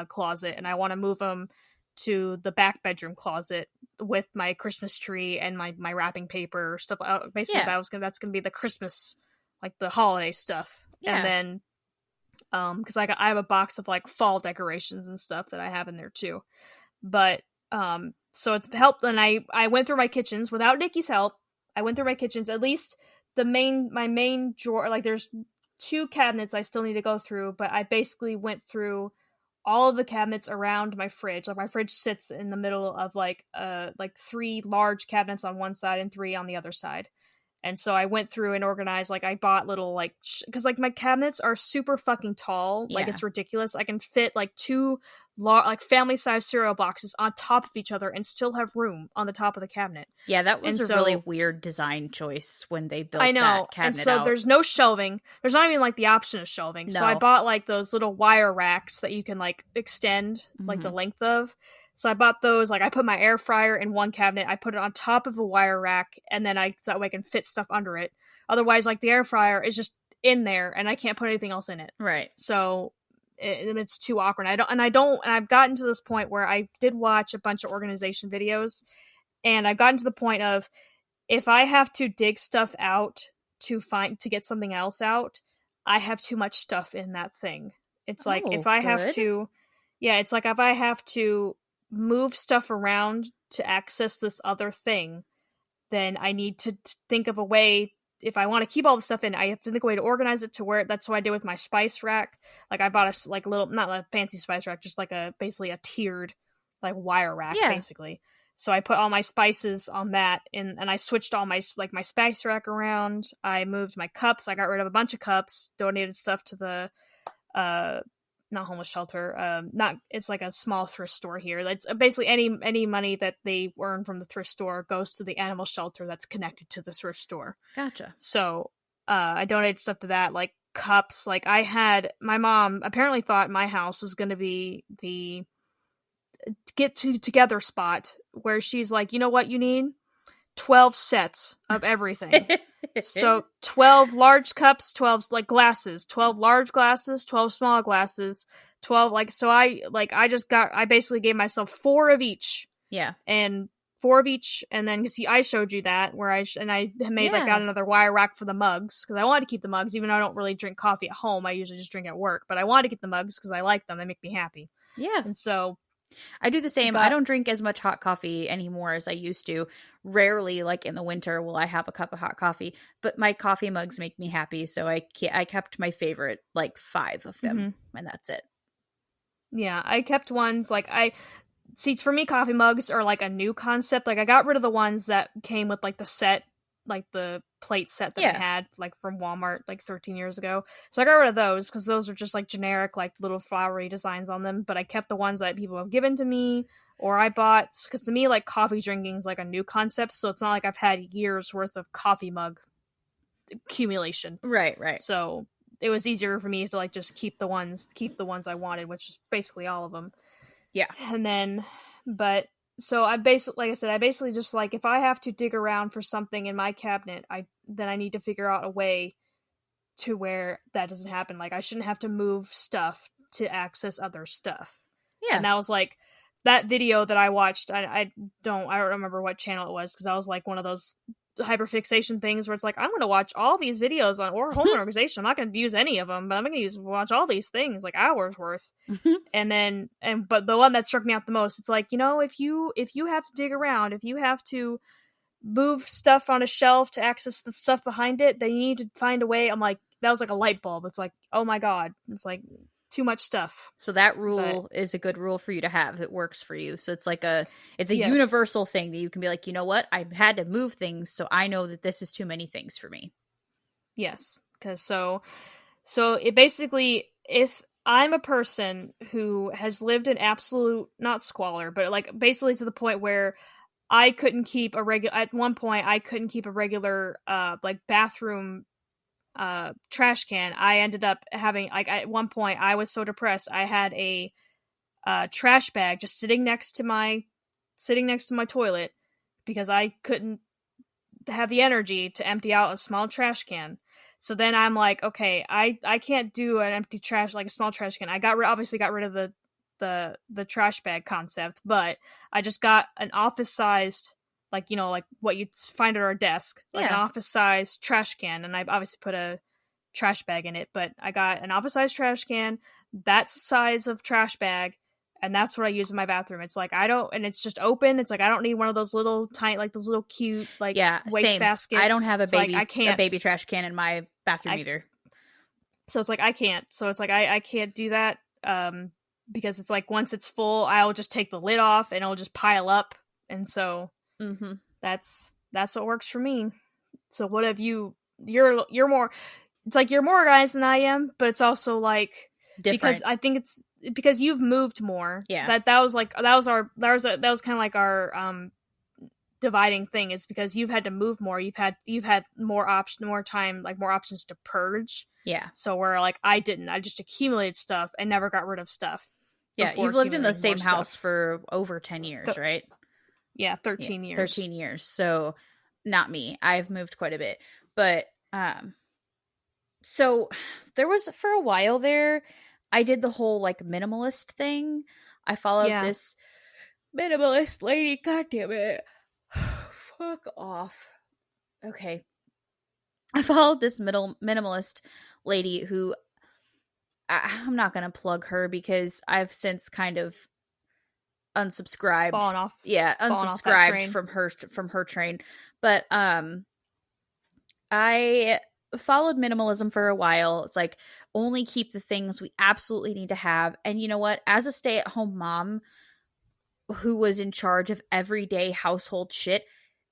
closet, and I want to move them to the back bedroom closet with my Christmas tree and my wrapping paper or stuff. Basically, that's gonna be the Christmas, like the holiday stuff. And then because I have a box of like fall decorations and stuff that I have in there too. But so it's helped. And I went through my kitchens without Niki's help. I went through my kitchens, at least my main drawer. Like there's 2 cabinets I still need to go through, but I basically went through all of the cabinets around my fridge. Like my fridge sits in the middle of like 3 large cabinets on one side and 3 on the other side. And so I went through and organized, like I bought little like, because like my cabinets are super fucking tall. Like it's ridiculous. I can fit like 2 like family size cereal boxes on top of each other and still have room on the top of the cabinet. Yeah, that was a really weird design choice when they built that cabinet and so out. There's no shelving. There's not even like the option of shelving. No. So I bought like those little wire racks that you can like extend like the length of. So I bought those. Like I put my air fryer in one cabinet. I put it on top of a wire rack, and then that way I can fit stuff under it. Otherwise, like the air fryer is just in there, and I can't put anything else in it. Right. So it's too awkward. And I've gotten to this point where I did watch a bunch of organization videos, and I've gotten to the point of if I have to dig stuff out to get something else out, I have too much stuff in that thing. It's like if I have to, it's like if I have to move stuff around to access this other thing, then I need to think of a way. If I want to keep all the stuff in, I have to think of a way to organize it to where that's what I did with my spice rack. Like I bought a little, not a fancy spice rack, just like basically a tiered like wire rack basically. So I put all my spices on that, and I switched all my spice rack around. I moved my cups. I got rid of a bunch of cups, donated stuff to the not homeless shelter, it's like a small thrift store here. That's basically any money that they earn from the thrift store goes to the animal shelter that's connected to the thrift store. Gotcha. So I donated stuff to that, like cups. Like my mom apparently thought my house was going to be the get together spot where she's like, you know what you need? 12 sets of everything. So 12 large cups, 12 like glasses, 12 large glasses, 12 small glasses, 12 I basically gave myself 4 of each. Yeah. And 4 of each, and then see, I showed you that where I made got another wire rack for the mugs because I wanted to keep the mugs, even though I don't really drink coffee at home. I usually just drink at work, but I wanted to get the mugs because I like them. They make me happy. Yeah. And so I do the same. I don't drink as much hot coffee anymore as I used to. Rarely, like in the winter, will I have a cup of hot coffee. But my coffee mugs make me happy, so I kept my favorite, like 5 of them, and that's it. Yeah, I kept ones for me, coffee mugs are like a new concept. Like I got rid of the ones that came with like the set, like the plate set that I had like from Walmart like 13 years ago. So I got rid of those because those are just like generic, like little flowery designs on them. But I kept the ones that people have given to me or I bought, because to me, like coffee drinking is like a new concept. So it's not like I've had years worth of coffee mug accumulation. Right. So it was easier for me to like just keep the ones I wanted, which is basically all of them. Yeah. And then, so I basically just like, if I have to dig around for something in my cabinet, then I need to figure out a way to where that doesn't happen. Like I shouldn't have to move stuff to access other stuff. Yeah. And that was like that video that I watched. I don't remember what channel it was because I was like one of those hyperfixation things where it's like, I'm going to watch all these videos on home organization. I'm not going to use any of them, but I'm going to watch all these things like hours worth. But the one that struck me out the most, it's like, if you have to dig around, if you have to move stuff on a shelf to access the stuff behind it, then you need to find a way. I'm like, that was like a light bulb. It's like, oh my God, it's like too much stuff. So that rule is a good rule for you to have. It works for you. So it's like it's a universal thing that you can be like, you know what? I've had to move things, so I know that this is too many things for me. Yes. Because so it basically, if I'm a person who has lived in absolute, not squalor, but like basically to the point where I couldn't keep at one point I couldn't keep a regular like bathroom trash can. I ended up having, like, at one point I was so depressed I had a trash bag just sitting next to my toilet because I couldn't have the energy to empty out a small trash can. So then I'm like, okay, I can't do an empty trash, like a small trash can. I obviously got rid of the trash bag concept, but I just got an office sized, like, like what you'd find at our desk, like an office sized trash can. And I obviously put a trash bag in it, but I got an office sized trash can, that size of trash bag. And that's what I use in my bathroom. It's like, and it's just open. It's like, I don't need one of those little tiny, like those little cute, like waste baskets. I don't have a baby, like, a baby trash can in my bathroom either. So it's like, I can't. So it's like, I can't do that. Because it's like, once it's full, I'll just take the lid off and it'll just pile up. And so that's what works for me. So what have you're more, it's like you're more organized than I am, but it's also like different. Because I think it's because you've moved more. Yeah. That was kind of like our dividing thing. It's because you've had to move more. You've had more options to purge. Yeah. So where like I didn't. I just accumulated stuff and never got rid of stuff. Yeah, you've lived in the same house for over 10 years, right? Yeah, 13 years. 13 years. So not me. I've moved quite a bit. But so there was, for a while there, I did the whole like minimalist thing. I followed this minimalist lady. God damn it. Fuck off. Okay. I followed this minimalist lady who I'm not going to plug her because I've since kind of unsubscribed. Unsubscribed from her train. But I followed minimalism for a while. It's like, only keep the things we absolutely need to have. And you know what? As a stay-at-home mom, who was in charge of everyday household shit,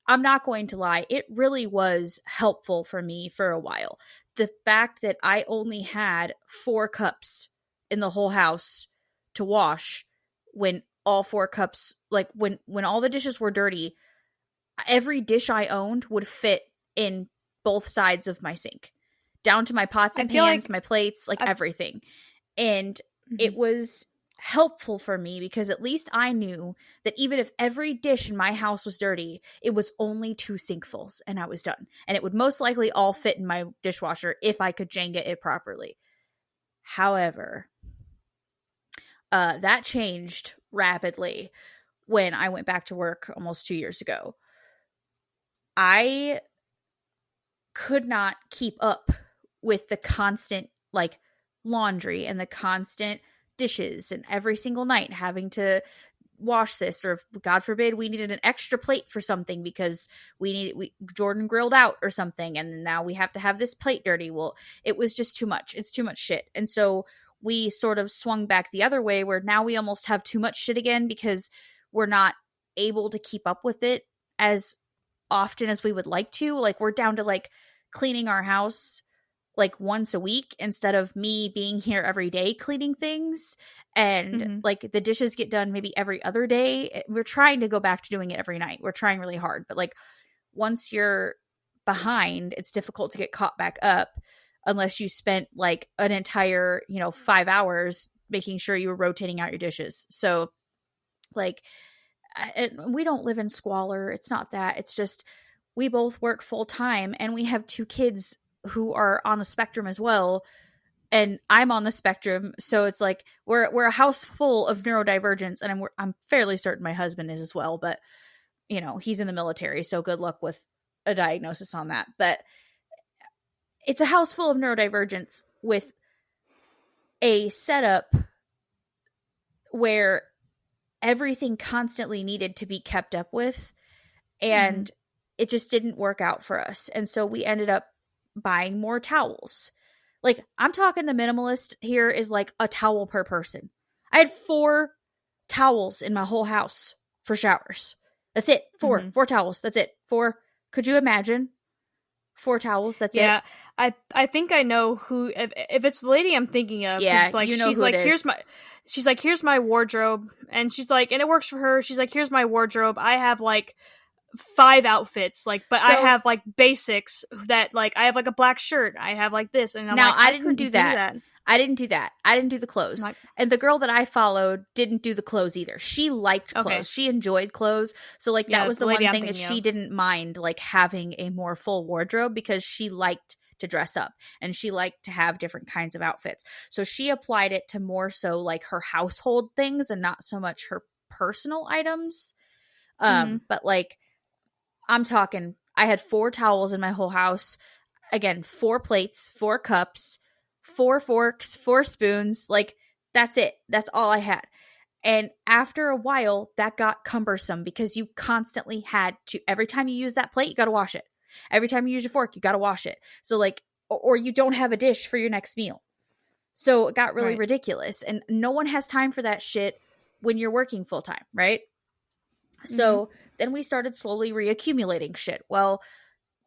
I'm not going to lie, it really was helpful for me for a while. The fact that I only had 4 cups in the whole house to wash, when all 4 cups, like when all the dishes were dirty, every dish I owned would fit in both sides of my sink, down to my pots and pans, my plates, like everything. And it was helpful for me because at least I knew that even if every dish in my house was dirty, it was only 2 sinkfuls and I was done. And it would most likely all fit in my dishwasher if I could Jenga it properly. However, that changed rapidly when I went back to work almost 2 years ago. I could not keep up with the constant like laundry and the constant dishes and every single night having to wash this, or if, God forbid, we needed an extra plate for something because Jordan grilled out or something, and now we have to have this plate dirty. Well, it was just too much. It's too much shit. And so we sort of swung back the other way, where now we almost have too much shit again because we're not able to keep up with it as often as we would like to. Like, we're down to like cleaning our house like once a week instead of me being here every day cleaning things. And like the dishes get done maybe every other day. We're trying to go back to doing it every night. We're trying really hard. But like once you're behind, it's difficult to get caught back up unless you spent like an entire, 5 hours making sure you were rotating out your dishes. So like, we don't live in squalor. It's not that. It's just we both work full time and we have 2 kids who are on the spectrum as well. And I'm on the spectrum. So it's like we're a house full of neurodivergence, and I'm fairly certain my husband is as well, but he's in the military, so good luck with a diagnosis on that. But it's a house full of neurodivergence with a setup where everything constantly needed to be kept up with, and it just didn't work out for us. And so we ended up buying more towels. Like, I'm talking the minimalist here is like a towel per person. I had 4 towels in my whole house for showers. That's it. 4 towels. That's it. 4. Could you imagine? 4 towels. That's it. Yeah, I think I know who. If it's the lady I'm thinking of, yeah, it's like, you know she's who like, it is. here's my wardrobe, and she's like, and it works for her. She's like, here's my wardrobe. I have like 5 outfits, like, but I have like basics that, like, I have like a black shirt, I have like this, and I'm now like, I didn't do that. I didn't do that. I didn't do the clothes. And the girl that I followed didn't do the clothes either. She liked clothes. Okay. She enjoyed clothes. So like that was the one thing that she didn't mind, like having a more full wardrobe, because she liked to dress up and she liked to have different kinds of outfits. So she applied it to more so like her household things and not so much her personal items. But like, I'm talking, I had 4 towels in my whole house. Again, 4 plates, 4 cups, 4 forks, 4 spoons. Like, that's it. That's all I had. And after a while, that got cumbersome because you constantly had to, every time you use that plate, you got to wash it. Every time you use your fork, you got to wash it. So like, or you don't have a dish for your next meal. So it got really ridiculous. And no one has time for that shit when you're working full time, right? So then we started slowly reaccumulating shit. Well,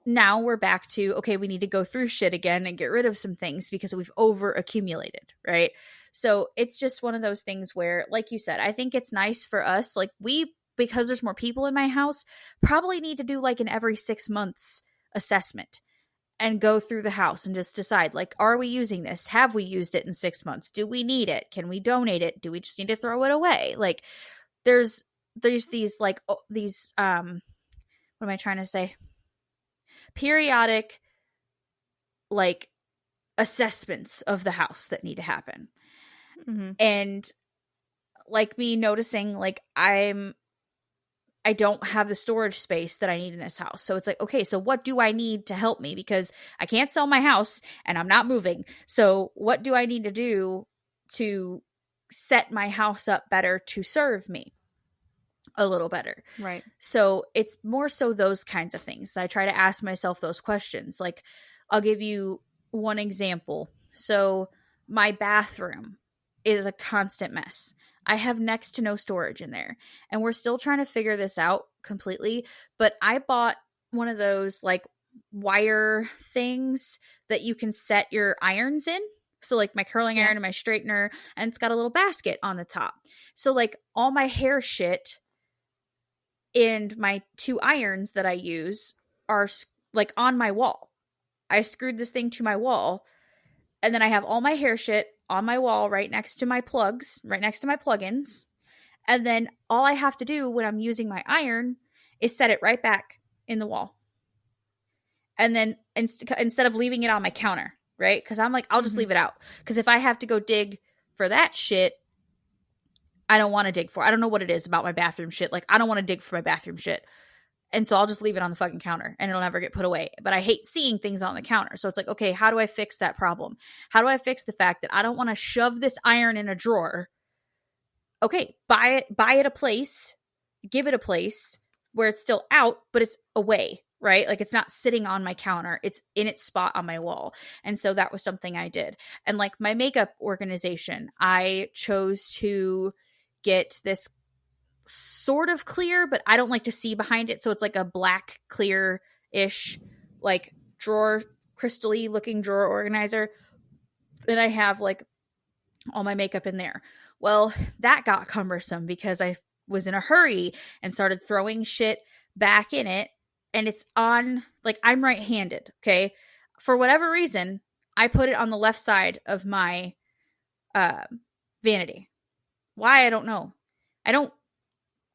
now we're back to, okay, we need to go through shit again and get rid of some things because we've over accumulated, right? So it's just one of those things where, like you said, I think it's nice for us. Like, because there's more people in my house, probably need to do like an every 6 months assessment and go through the house and just decide, like, are we using this? Have we used it in 6 months? Do we need it? Can we donate it? Do we just need to throw it away? Like, there's these like these what am I trying to say? Periodic like assessments of the house that need to happen. And like me noticing like I don't have the storage space that I need in this house. So it's like, okay, so what do I need to help me? Because I can't sell my house and I'm not moving. So what do I need to do to set my house up better to serve me a little better? Right. So it's more so those kinds of things. I try to ask myself those questions. Like, I'll give you one example. So my bathroom is a constant mess. I have next to no storage in there. And we're still trying to figure this out completely. But I bought one of those like wire things that you can set your irons in. So like my curling iron and my straightener, and it's got a little basket on the top. So like all my hair shit and my 2 irons that I use are like on my wall. I screwed this thing to my wall, and then I have all my hair shit on my wall right next to my plugs, right next to my plugins. And then all I have to do when I'm using my iron is set it right back in the wall. And then instead of leaving it on my counter, right? Because I'm like, I'll just leave it out. Because if I have to go dig for that shit, I don't want to dig for. I don't know what it is about my bathroom shit. Like, I don't want to dig for my bathroom shit. And so I'll just leave it on the fucking counter and it'll never get put away. But I hate seeing things on the counter. So it's like, okay, how do I fix that problem? How do I fix the fact that I don't want to shove this iron in a drawer? Okay, buy it a place, give it a place where it's still out, but it's away, right? Like, it's not sitting on my counter. It's in its spot on my wall. And so that was something I did. And like my makeup organization, I chose to get this sort of clear, but I don't like to see behind it. So it's like a black clear-ish, like drawer, crystal-y looking drawer organizer. And I have like all my makeup in there. Well, that got cumbersome because I was in a hurry and started throwing shit back in it. And it's on, like, I'm right-handed, okay? For whatever reason, I put it on the left side of my vanity. Why? I don't know.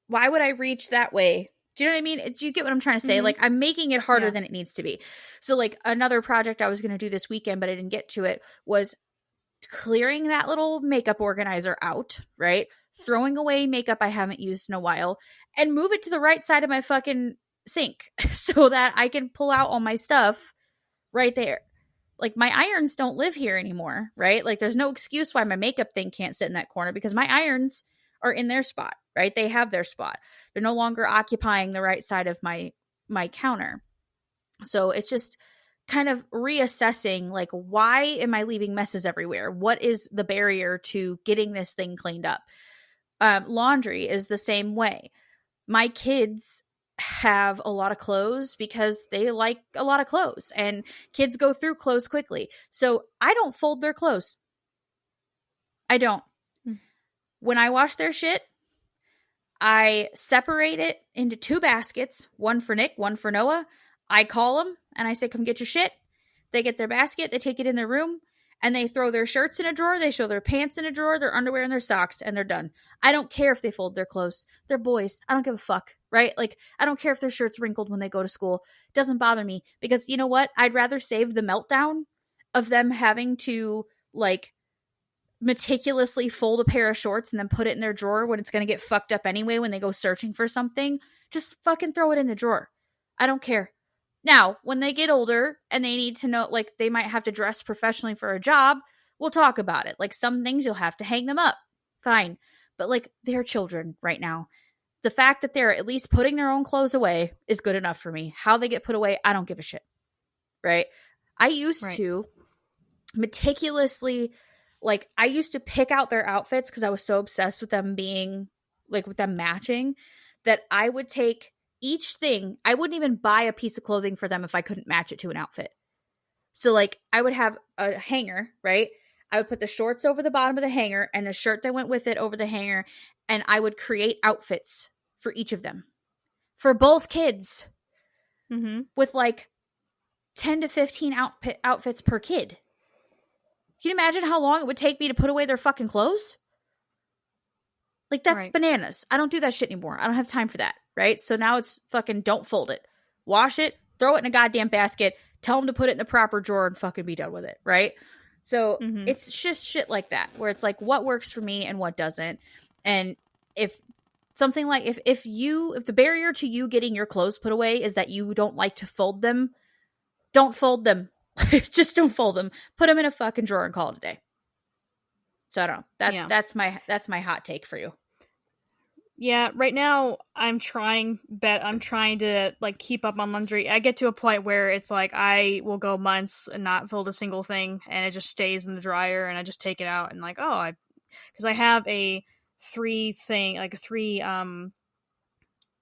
Why would I reach that way? Do you know what I mean? Do you get what I'm trying to say? Like, I'm making it harder than it needs to be. So like another project I was going to do this weekend, but I didn't get to it, was clearing that little makeup organizer out, right? Throwing away makeup I haven't used in a while and move it to the right side of my fucking sink so that I can pull out all my stuff right there. Like, my irons don't live here anymore, right? Like, there's no excuse why my makeup thing can't sit in that corner because my irons are in their spot, right? They have their spot. They're no longer occupying the right side of my counter. So it's just kind of reassessing, like, why am I leaving messes everywhere? What is the barrier to getting this thing cleaned up? Laundry is the same way. My kids have a lot of clothes because they like a lot of clothes, and kids go through clothes quickly. So I don't fold their clothes. I don't. When I wash their shit, I separate it into 2 baskets, one for Nick, one for Noah. I call them and I say, come get your shit. They get their basket, they take it in their room, and they throw their shirts in a drawer, they throw their pants in a drawer, their underwear and their socks, and they're done. I don't care if they fold their clothes. They're boys. I don't give a fuck, right? Like, I don't care if their shirt's wrinkled when they go to school. It doesn't bother me because, you know what? I'd rather save the meltdown of them having to, like, meticulously fold a pair of shorts and then put it in their drawer when it's going to get fucked up anyway when they go searching for something. Just fucking throw it in the drawer. I don't care. Now, when they get older and they need to know, like, they might have to dress professionally for a job, we'll talk about it. Like, some things you'll have to hang them up. Fine. But, like, they're children right now. The fact that they're at least putting their own clothes away is good enough for me. How they get put away, I don't give a shit. Right? I used to meticulously, like, I used to pick out their outfits because I was so obsessed with them being, like, with them matching, that I would take each thing. I wouldn't even buy a piece of clothing for them if I couldn't match it to an outfit. So, like, I would have a hanger, right? I would put the shorts over the bottom of the hanger and the shirt that went with it over the hanger, and I would create outfits for each of them. For both kids. With, like, 10 to 15 outfits per kid. Can you imagine how long it would take me to put away their fucking clothes? Like, that's bananas. I don't do that shit anymore. I don't have time for that, right? So now it's fucking don't fold it. Wash it, throw it in a goddamn basket, tell them to put it in the proper drawer and fucking be done with it, right? So it's just shit like that, where it's like, what works for me and what doesn't. And if something like, if the barrier to you getting your clothes put away is that you don't like to fold them, don't fold them. Just don't fold them. Put them in a fucking drawer and call it a day. So I don't know. That's my hot take for you. Yeah, right now I'm trying to, like, keep up on laundry. I get to a point where it's like I will go months and not fold a single thing, and it just stays in the dryer, and I just take it out and, like, because I have a three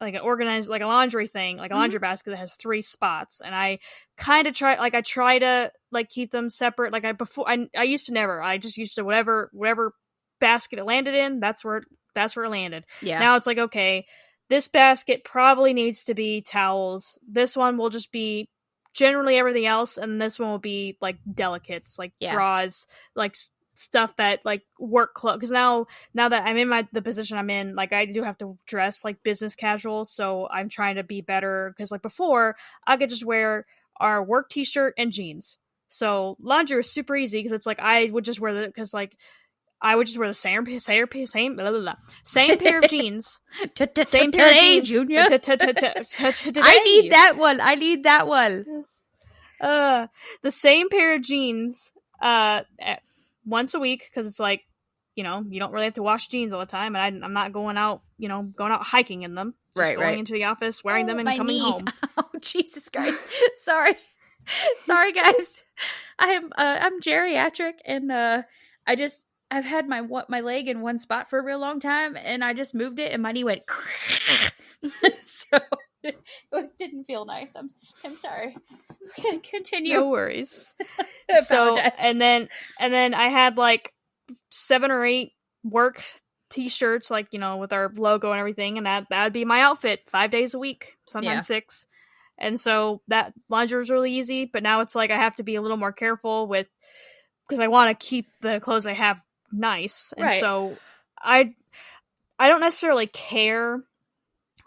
like an organized, like a laundry thing, like a laundry basket that has 3 spots. And I kind of try to like keep them separate. Like I used to never, I just used to whatever basket it landed in, that's where it landed. Yeah. Now it's like, okay, this basket probably needs to be towels. This one will just be generally everything else. And this one will be like delicates, like bras, like stuff that like work clothes, because now that I'm in the position I'm in, like I do have to dress like business casual, so I'm trying to be better, because like before I could just wear our work t-shirt and jeans, so laundry was super easy, because it's like I would just wear the same pair of jeans. Same pair of jeans, Junior. I need that one. The same pair of jeans once a week, because it's like, you know, you don't really have to wash jeans all the time, and I'm not going out hiking in them. Just going into the office, wearing them, and coming home. Oh, Jesus Christ! Sorry, guys. I'm geriatric, and I've had my leg in one spot for a real long time, and I just moved it, and my knee went. So it didn't feel nice. I'm sorry. Continue. No worries. So and then I had like 7 or 8 work t-shirts, like, you know, with our logo and everything, and that would be my outfit 5 days a week, sometimes 6. And so that laundry was really easy, but now it's like I have to be a little more careful because I want to keep the clothes I have nice. And so I don't necessarily care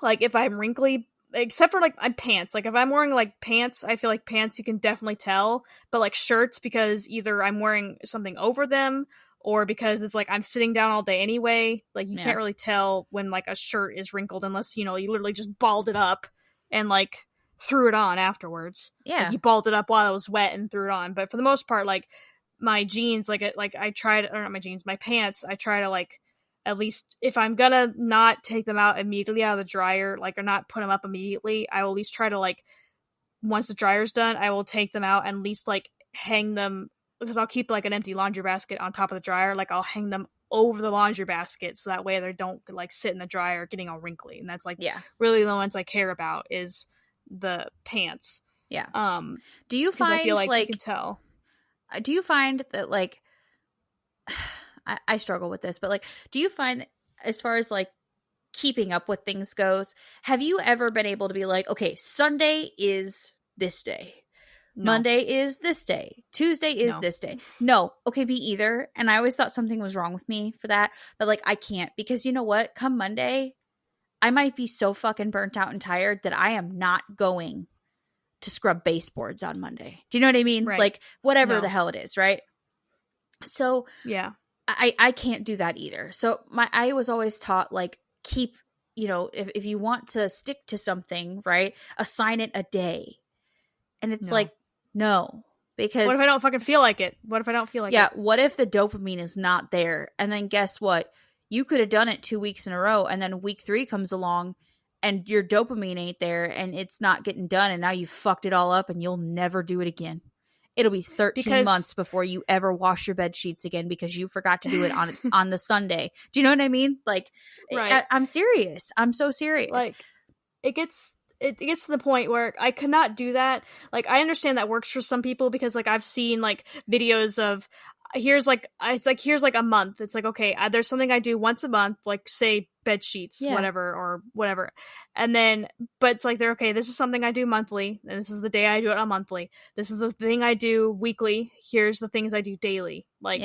like if I'm wrinkly, except for like pants. Like if I'm wearing like pants, I feel like pants you can definitely tell, but like shirts, because either I'm wearing something over them, or because it's like I'm sitting down all day anyway, like you can't really tell when like a shirt is wrinkled unless, you know, you literally just balled it up and like threw it on afterwards. Like, you balled it up while it was wet and threw it on. But for the most part, like my jeans, my pants, I try to like, at least if I'm gonna not take them out immediately out of the dryer, like, or not put them up immediately, I will at least try to like, once the dryer's done, I will take them out and at least like hang them, because I'll keep like an empty laundry basket on top of the dryer. Like I'll hang them over the laundry basket, so that way they don't like sit in the dryer getting all wrinkly. And that's like really the ones I care about is the pants. Yeah. Do you find, I feel like you can tell. Do you find that like I struggle with this, but like, do you find, as far as like keeping up with things goes, have you ever been able to be like, okay, Sunday is this day, Monday is this day, Tuesday is this day? No. Okay, me either. And I always thought something was wrong with me for that, but like I can't, because you know what? Come Monday, I might be so fucking burnt out and tired that I am not going to scrub baseboards on Monday. Do you know what I mean? Right. Like whatever the hell it is, right? So yeah. I can't do that either. So I was always taught like, keep, you know, if you want to stick to something, right, assign it a day. And it's like, no, because what if I don't fucking feel like it? What if I don't feel like it? Yeah. What if the dopamine is not there? And then guess what? You could have done it 2 weeks in a row, and then week 3 comes along and your dopamine ain't there and it's not getting done. And now you fucked it all up and you'll never do it again. It'll be 13 months before you ever wash your bed sheets again because you forgot to do it on the Sunday. Do you know what I mean? Like, I'm serious. I'm so serious. Like, it gets to the point where I cannot do that. Like, I understand that works for some people because, like, I've seen, like, videos of, here's like a month. It's like, okay, there's something I do once a month, like, say, bed sheets, whatever. And then, but it's like, they're okay, this is something I do monthly, and this is the day I do it on monthly. This is the thing I do weekly. Here's the things I do daily. Like,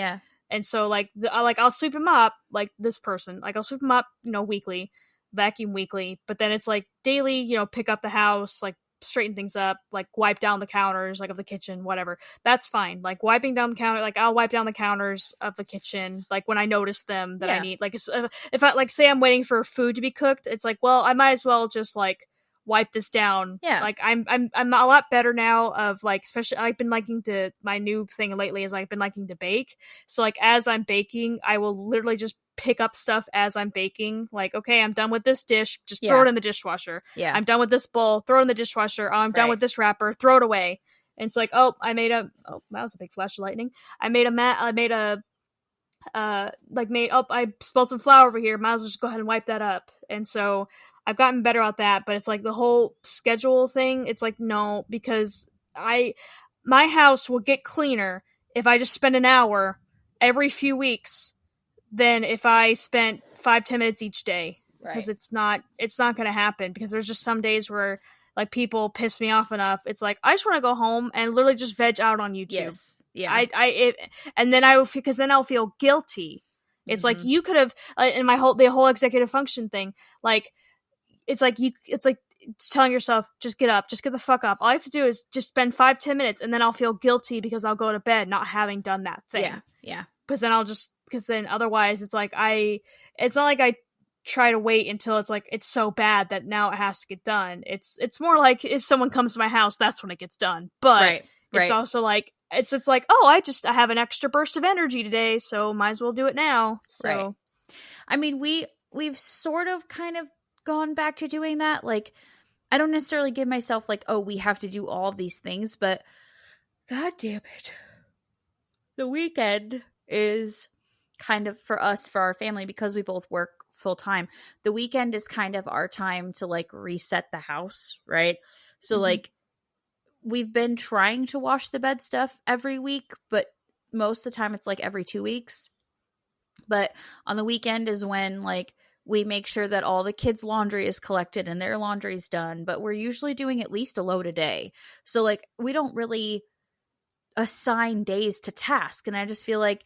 and so, like, I'll sweep them up, like, this person. Like, I'll sweep them up, you know, weekly, vacuum weekly, but then it's, like, daily, you know, pick up the house, like, straighten things up, like wipe down the counters, like, of the kitchen, whatever. That's fine. Like, wiping down the counter, like, I'll wipe down the counters of the kitchen, like, when I notice them that I need. Like, if I, like, say I'm waiting for food to be cooked, it's like, well, I might as well just, like, wipe this down. Like, I'm a lot better now of, like, especially, I've been liking to, my new thing lately is I've been liking to bake. So, like, as I'm baking, I will literally just pick up stuff as I'm baking. Like, okay, I'm done with this dish, just throw it in the dishwasher. I'm done with this bowl, throw it in the dishwasher. Oh, I'm done with this wrapper, throw it away. And it's like, oh, that was a big flash of lightning. I made a like I spilled some flour over here, might as well just go ahead and wipe that up. And so I've gotten better at that, but it's like the whole schedule thing, it's like, no, because my house will get cleaner if I just spend an hour every few weeks than if I spent 5-10 minutes each day. Because it's not going to happen, because there's just some days where like people piss me off enough. It's like, I just want to go home and literally just veg out on YouTube. Yes. Yeah. And then because then I'll feel guilty. It's like, you could have, in the whole executive function thing, like, it's like telling yourself, just get up, just get the fuck up. All I have to do is just spend 5-10 minutes, and then I'll feel guilty because I'll go to bed not having done that thing. Yeah. Yeah. Because then otherwise it's like it's not like I try to wait until it's like it's so bad that now it has to get done. It's more like if someone comes to my house, that's when it gets done. But it's also like it's like, oh, I have an extra burst of energy today, so might as well do it now. So I mean, we've sort of kind of gone back to doing that. Like, I don't necessarily give myself like, oh, we have to do all of these things, but god damn it, the weekend is kind of, for us, for our family, because we both work full time, the weekend is kind of our time to like reset the house, right? So like, we've been trying to wash the bed stuff every week, but most of the time it's like every 2 weeks. But on the weekend is when like we make sure that all the kids' laundry is collected and their laundry is done, but we're usually doing at least a load a day. So like, we don't really assign days to task, and I just feel like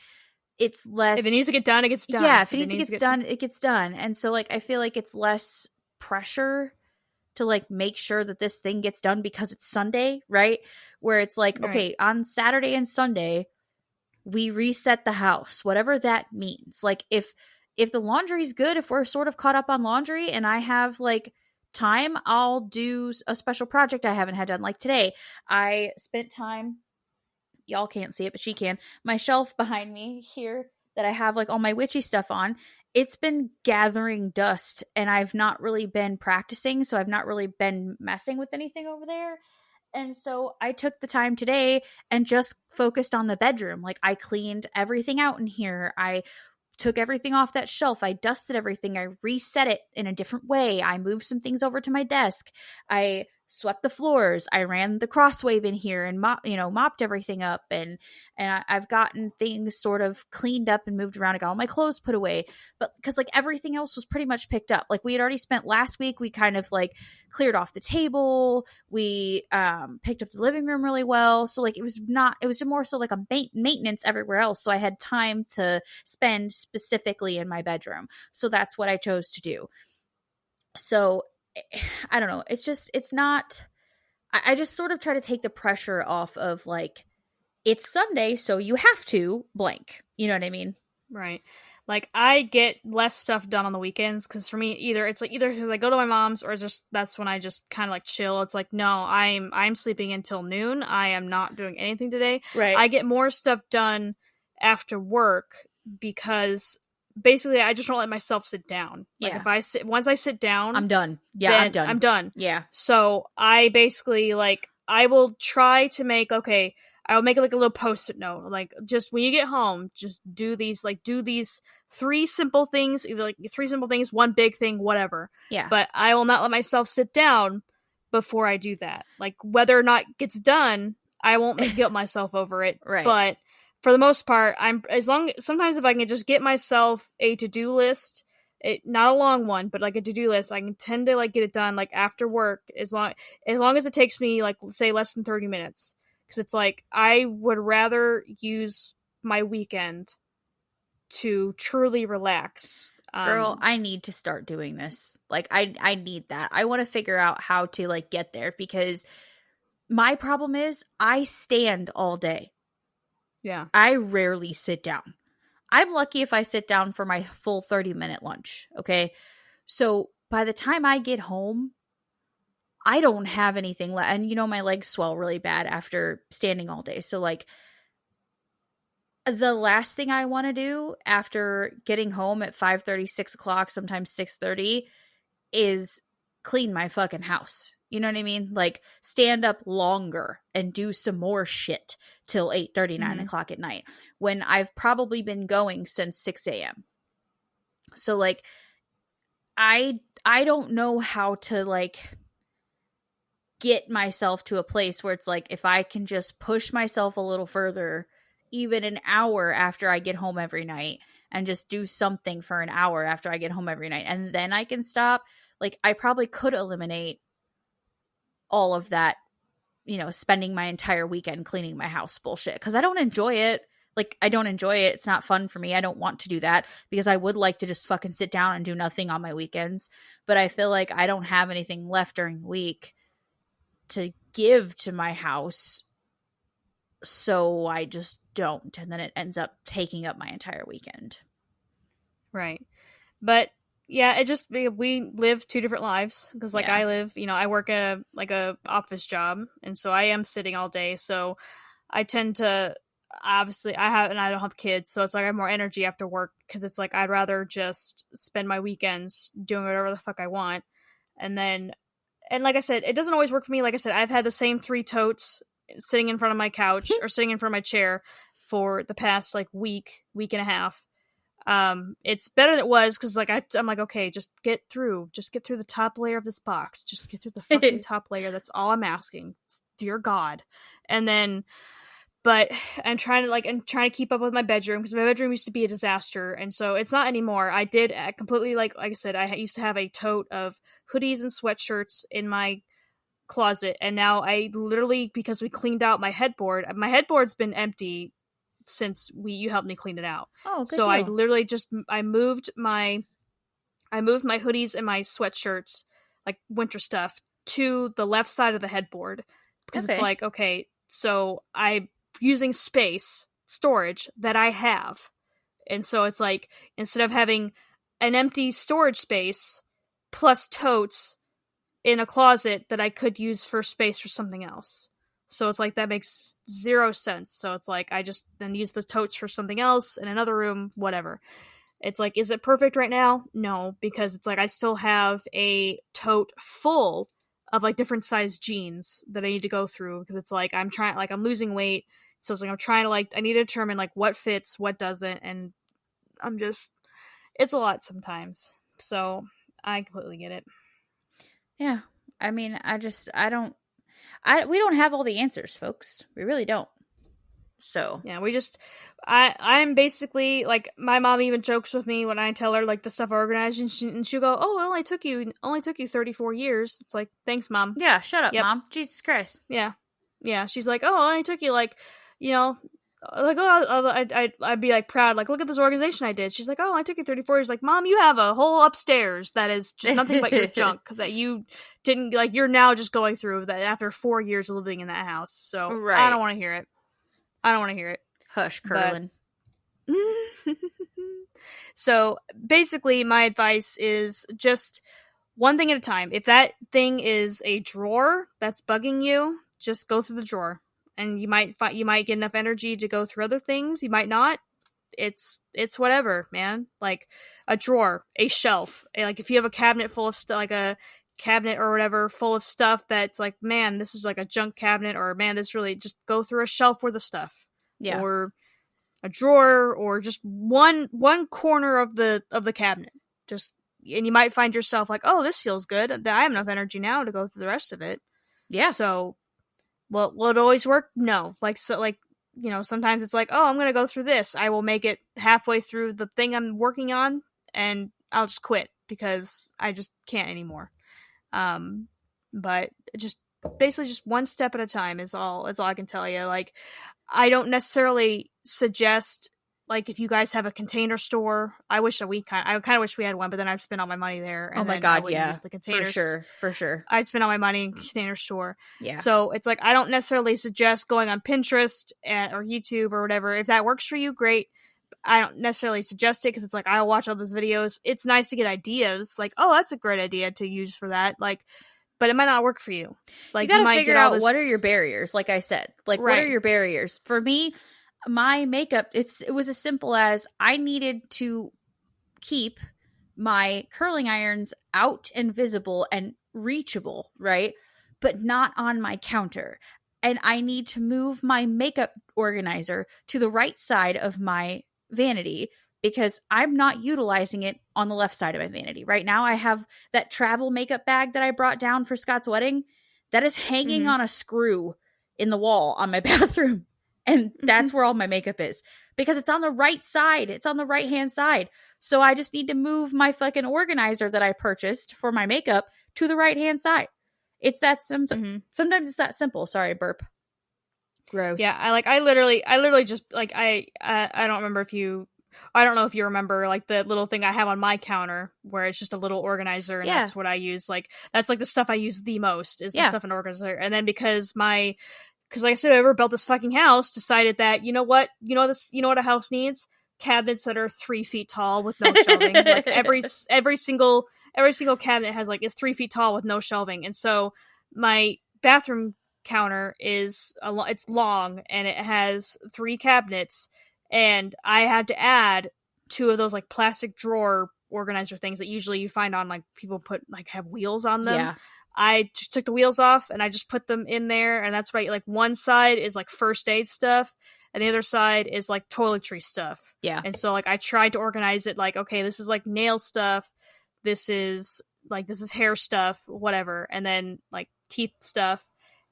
it's less, if it needs to get done, it gets done. Yeah, if it needs to get done, it gets done. And so like, I feel like it's less pressure to like make sure that this thing gets done because it's Sunday, right? Where it's like, okay, on Saturday and Sunday we reset the house, whatever that means. Like, if the laundry's good, if we're sort of caught up on laundry and I have like time, I'll do a special project I haven't had done. Like today, I spent time, y'all can't see it, but she can, my shelf behind me here that I have like all my witchy stuff on, it's been gathering dust, and I've not really been practicing, so I've not really been messing with anything over there. And so I took the time today and just focused on the bedroom. Like, I cleaned everything out in here. I took everything off that shelf. I dusted everything. I reset it in a different way. I moved some things over to my desk. I swept the floors. I ran the crosswave in here and mopped everything up. And I've gotten things sort of cleaned up and moved around. I got all my clothes put away. But because like everything else was pretty much picked up. Like, we had already spent last week, we kind of like cleared off the table. We picked up the living room really well. So like, it was more so like a maintenance everywhere else. So I had time to spend specifically in my bedroom. So that's what I chose to do. So I don't know. It's not, I just sort of try to take the pressure off of like, it's Sunday, so you have to blank. You know what I mean? Right. Like, I get less stuff done on the weekends, because for me, either because I go to my mom's, or it's just, that's when I just kind of like chill. It's like, no, I'm sleeping until noon. I am not doing anything today. Right. I get more stuff done after work, because basically I just don't let myself sit down. Like, once I sit down, I'm done. Yeah, I'm done. Yeah. So I basically like, I will try to make, I will make like a little post-it note. Like, just when you get home, just do these 3 simple things, either like 3 simple things, 1 big thing, whatever. Yeah. But I will not let myself sit down before I do that. Like, whether or not it gets done, I won't guilt myself over it. Right. But for the most part, sometimes if I can just get myself a to-do list, not a long one, but like a to-do list, I can tend to like get it done like after work, as long as it takes me like, say, less than 30 minutes. Because it's like, I would rather use my weekend to truly relax. Girl, I need to start doing this. Like, I need that. I want to figure out how to like get there, because my problem is I stand all day. Yeah. I rarely sit down. I'm lucky if I sit down for my full 30-minute lunch. Okay. So by the time I get home, I don't have anything left. And my legs swell really bad after standing all day. So like, the last thing I want to do after getting home at 5:30, 6 o'clock, sometimes 6:30, is clean my fucking house. You know what I mean? Like, stand up longer and do some more shit till 8:30, 9 o'clock at night, when I've probably been going since 6 a.m. So, like, I don't know how to, like, get myself to a place where it's like, if I can just push myself a little further, even an hour after I get home every night, and just do something for an hour after I get home every night, and then I can stop. Like, I probably could eliminate all of that, you know, spending my entire weekend cleaning my house bullshit, because I don't enjoy it. Like, I don't enjoy it. It's not fun for me. I don't want to do that, because I would like to just fucking sit down and do nothing on my weekends. But I feel like I don't have anything left during the week to give to my house. So I just don't. And then it ends up taking up my entire weekend. Right. But yeah, it just, we live two different lives, because like I live, you know, I work a office job, and so I am sitting all day. So I tend to, obviously I don't have kids, so it's like I have more energy after work, because it's like I'd rather just spend my weekends doing whatever the fuck I want. And like I said, it doesn't always work for me. Like I said, I've had the same 3 totes sitting in front of my couch or sitting in front of my chair for the past like week and a half. It's better than it was, because like I'm like, okay, just get through the top layer of this box, just get through the fucking top layer. That's all I'm asking, dear God. And then, but I'm trying to keep up with my bedroom, because my bedroom used to be a disaster, and so it's not anymore. I did completely, like I said, I used to have a tote of hoodies and sweatshirts in my closet, and now I literally, because we cleaned out my headboard's been empty since you helped me clean it out. Oh, good so deal. I literally just moved my hoodies and my sweatshirts, like winter stuff, to the left side of the headboard, because it's like, okay, so I'm using storage that I have, and so it's like, instead of having an empty storage space plus totes in a closet that I could use for space for something else. So it's like, that makes 0 sense. So it's like, I just then use the totes for something else in another room, whatever. It's like, is it perfect right now? No, because it's like, I still have a tote full of like different size jeans that I need to go through, because it's like, I'm losing weight. So it's like, I'm trying to I need to determine like what fits, what doesn't. And it's a lot sometimes. So I completely get it. Yeah. I mean, we don't have all the answers, folks. We really don't. So yeah, I'm basically like, my mom even jokes with me when I tell her like the stuff I organized, and she'll go, "Oh, it only took you 34 years." It's like, thanks, Mom. Yeah, shut up, Mom. Jesus Christ. Yeah. She's like, "Oh, it only took you like, you know, like, oh, I'd be like proud, like, look at this organization I did." She's like, "Oh, I took you 34 years." Like, Mom, you have a whole upstairs that is just nothing but your junk that you didn't, like, you're now just going through that after 4 years of living in that house. So right. I don't want to hear it. Hush, Curlin. So basically, my advice is just one thing at a time. If that thing is a drawer that's bugging you, just go through the drawer. And you might get enough energy to go through other things. You might not. It's whatever, man. Like a drawer, a shelf. Like if you have a cabinet full of stuff, like a cabinet or whatever full of stuff that's like, man, this is like a junk cabinet, or man, this really, just go through a shelf with the stuff. Yeah. Or a drawer, or just one corner of the cabinet. Just, and you might find yourself like, oh, this feels good. I have enough energy now to go through the rest of it. Yeah. So, well, will it always work? No. Like, so, like, you know, sometimes it's like, oh, I'm going to go through this. I will make it halfway through the thing I'm working on, and I'll just quit because I just can't anymore. But just basically just one step at a time is all I can tell you. Like, I don't necessarily suggest, like, if you guys have a container store, I kind of wish we had one, but then I'd spend all my money there. And oh my God, yeah. Use the containers. For sure. I'd spend all my money in container store. Yeah. So it's like, I don't necessarily suggest going on Pinterest or YouTube or whatever. If that works for you, great. I don't necessarily suggest it because it's like, I'll watch all those videos. It's nice to get ideas. Like, oh, that's a great idea to use for that. Like, but it might not work for you. Like, you gotta figure out what are your barriers. Like I said, like, right. What are your barriers? For me, my makeup, it was as simple as I needed to keep my curling irons out and visible and reachable, right? but not on my counter. And I need to move my makeup organizer to the right side of my vanity because I'm not utilizing it on the left side of my vanity. Right now, I have that travel makeup bag that I brought down for Scott's wedding that is hanging on a screw in the wall on my bathroom. And that's where all my makeup is because it's on the right side. It's on the right-hand side. So I just need to move my fucking organizer that I purchased for my makeup to the right-hand side. It's that simple. Sometimes it's that simple. Sorry, burp. Gross. Yeah, I literally just like I don't remember if you I don't know if you remember like the little thing I have on my counter where it's just a little organizer and that's what I use. Like that's like the stuff I use the most is the stuff in organizer. And then because like I said, whoever built this fucking house decided that, you know what a house needs? Cabinets that are 3 feet tall with no shelving. Like every single cabinet has is 3 feet tall with no shelving. And so my bathroom counter is it's long and it has 3 cabinets, and I had to add 2 of those like plastic drawer organizer things that usually you find on like people put like have wheels on them. Yeah. I just took the wheels off and I just put them in there, and that's right. Like one side is like first aid stuff, and the other side is like toiletry stuff. Yeah. And so like I tried to organize it like, okay, this is like nail stuff, this is hair stuff, whatever, and then like teeth stuff,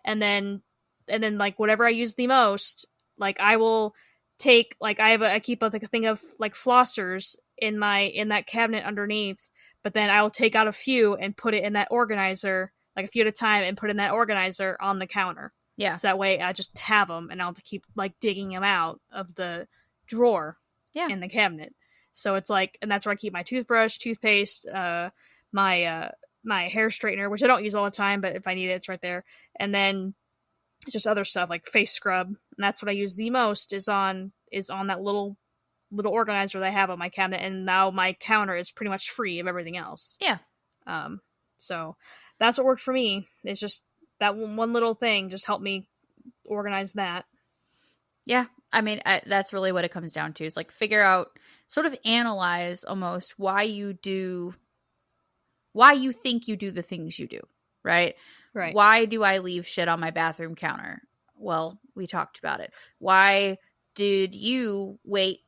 and then like whatever I use the most, like I will take like I keep a thing of like flossers in that cabinet underneath. But then I'll take out a few and put it in that organizer, like a few at a time, and put in that organizer on the counter. Yeah. So that way I just have them and I'll have to keep like digging them out of the drawer in the cabinet. So it's like, and that's where I keep my toothbrush, toothpaste, my hair straightener, which I don't use all the time, but if I need it, it's right there. And then just other stuff like face scrub. And that's what I use the most is on that little organizer that I have on my cabinet, and now my counter is pretty much free of everything else. Yeah. So that's what worked for me. It's just that one little thing just helped me organize that. Yeah. I mean, that's really what it comes down to is like figure out, sort of analyze almost why you think you do the things you do, right? Right. Why do I leave shit on my bathroom counter? Well, we talked about it. Why did you wait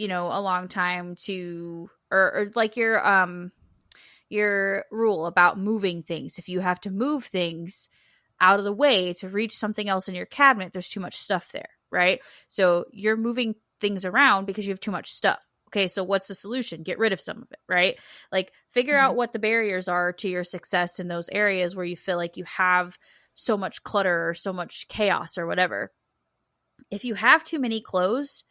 a long time to, or like your rule about moving things. If you have to move things out of the way to reach something else in your cabinet, there's too much stuff there, right? So you're moving things around because you have too much stuff. Okay, so what's the solution? Get rid of some of it, right? Like figure out what the barriers are to your success in those areas where you feel like you have so much clutter or so much chaos or whatever. If you have too many clothes,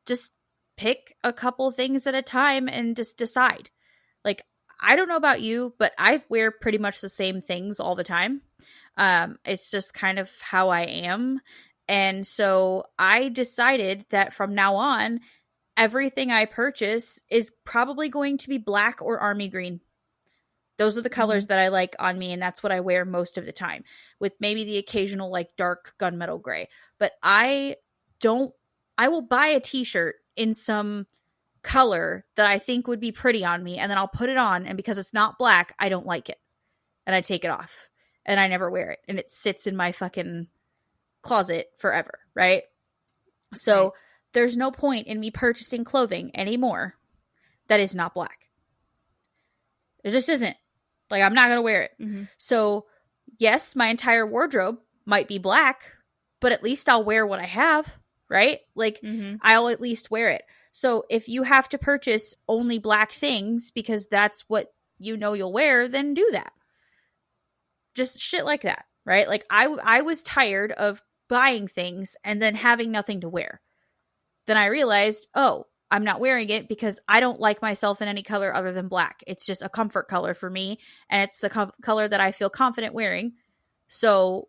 just pick a couple things at a time and just decide. Like, I don't know about you, but I wear pretty much the same things all the time. It's just kind of how I am. And so I decided that from now on, everything I purchase is probably going to be black or army green. Those are the colors that I like on me, and that's what I wear most of the time, with maybe the occasional like dark gunmetal gray. But I will buy a t-shirt in some color that I think would be pretty on me, and then I'll put it on, and because it's not black, I don't like it. And I take it off. And I never wear it. And it sits in my fucking closet forever, right? So there's no point in me purchasing clothing anymore that is not black. It just isn't. Like, I'm not going to wear it. Mm-hmm. So, yes, my entire wardrobe might be black, but at least I'll wear what I have, right? Like, I'll at least wear it. So, if you have to purchase only black things because that's what you know you'll wear, then do that. Just shit like that, right? Like, I was tired of buying things and then having nothing to wear. Then I realized, oh, I'm not wearing it because I don't like myself in any color other than black. It's just a comfort color for me, and it's the color that I feel confident wearing. So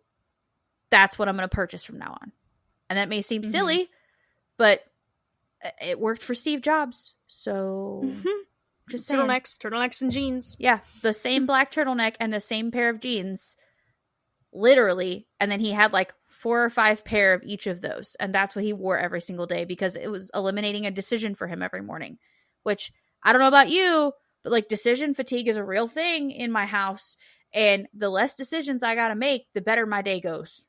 that's what I'm going to purchase from now on. And that may seem silly, but it worked for Steve Jobs. So just saying. Turtlenecks and jeans. Yeah, the same black turtleneck and the same pair of jeans. Literally. And then he had like 4 or 5 pair of each of those. And that's what he wore every single day because it was eliminating a decision for him every morning. Which, I don't know about you, but like decision fatigue is a real thing in my house. And the less decisions I got to make, the better my day goes.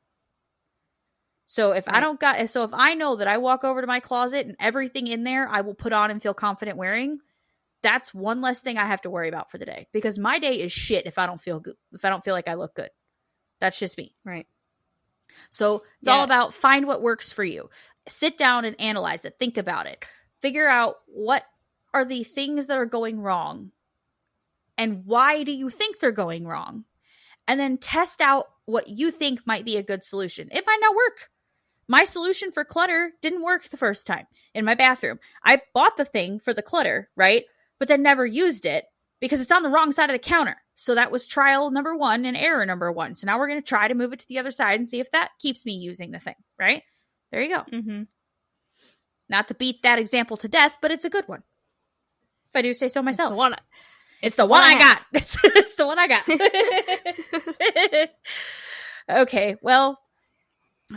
So if I know that I walk over to my closet and everything in there I will put on and feel confident wearing, that's one less thing I have to worry about for the day, because my day is shit if I don't feel good, if I don't feel like I look good. That's just me. Right. So it's all about find what works for you. Sit down and analyze it. Think about it. Figure out what are the things that are going wrong and why do you think they're going wrong? And then test out what you think might be a good solution. It might not work. My solution for clutter didn't work the first time in my bathroom. I bought the thing for the clutter, right? But then never used it because it's on the wrong side of the counter. So that was trial number 1 and error number 1. So now we're going to try to move it to the other side and see if that keeps me using the thing, right? There you go. Mm-hmm. Not to beat that example to death, but it's a good one. If I do say so myself. It's the one I got. It's the one I got. Okay, well,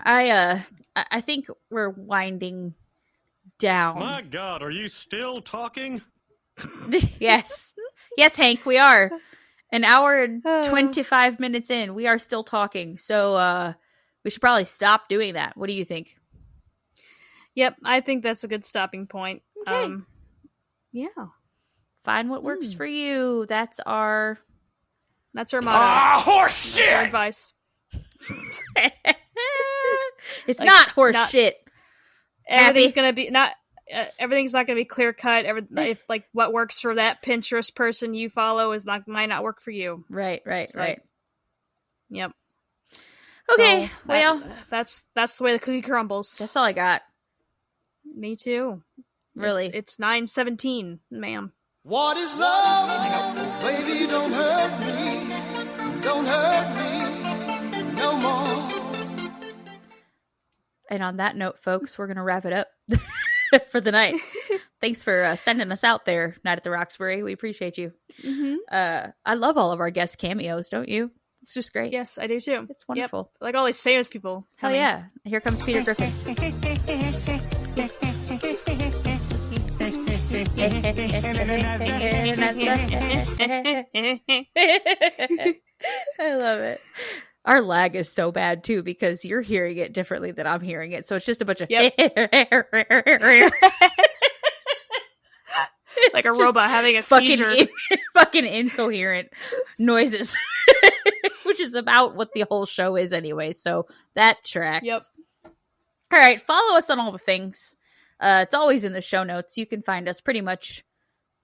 I think we're winding down. My God, are you still talking? Yes, Hank, we are. An hour and 25 minutes in, we are still talking. So we should probably stop doing that. What do you think? Yep, I think that's a good stopping point. Okay. Yeah. Find what works for you. That's our motto. Horse That's our advice. It's not horse shit. Everything's gonna be not. Everything's not gonna be clear cut. If like what works for that Pinterest person you follow might not work for you. Right. Yep. Okay. So well, that's the way the cookie crumbles. that's all I got. Me too. Really, it's 9:17, ma'am. What is love? Baby, don't hurt me. Don't hurt me no more. And on that note, folks, we're going to wrap it up for the night. Thanks for sending us out there, Night at the Roxbury. We appreciate you. Mm-hmm. I love all of our guest cameos, don't you? It's just great. Yes, I do too. It's wonderful. Yep. Like all these famous people. Hell yeah. Here comes Peter Griffin. I love it. Our lag is so bad too because you're hearing it differently than I'm hearing it. So it's just a bunch of like a robot having a seizure. Fucking incoherent noises. Which is about what the whole show is anyway. So that tracks. Yep. All right. Follow us on all the things. It's always in the show notes. You can find us pretty much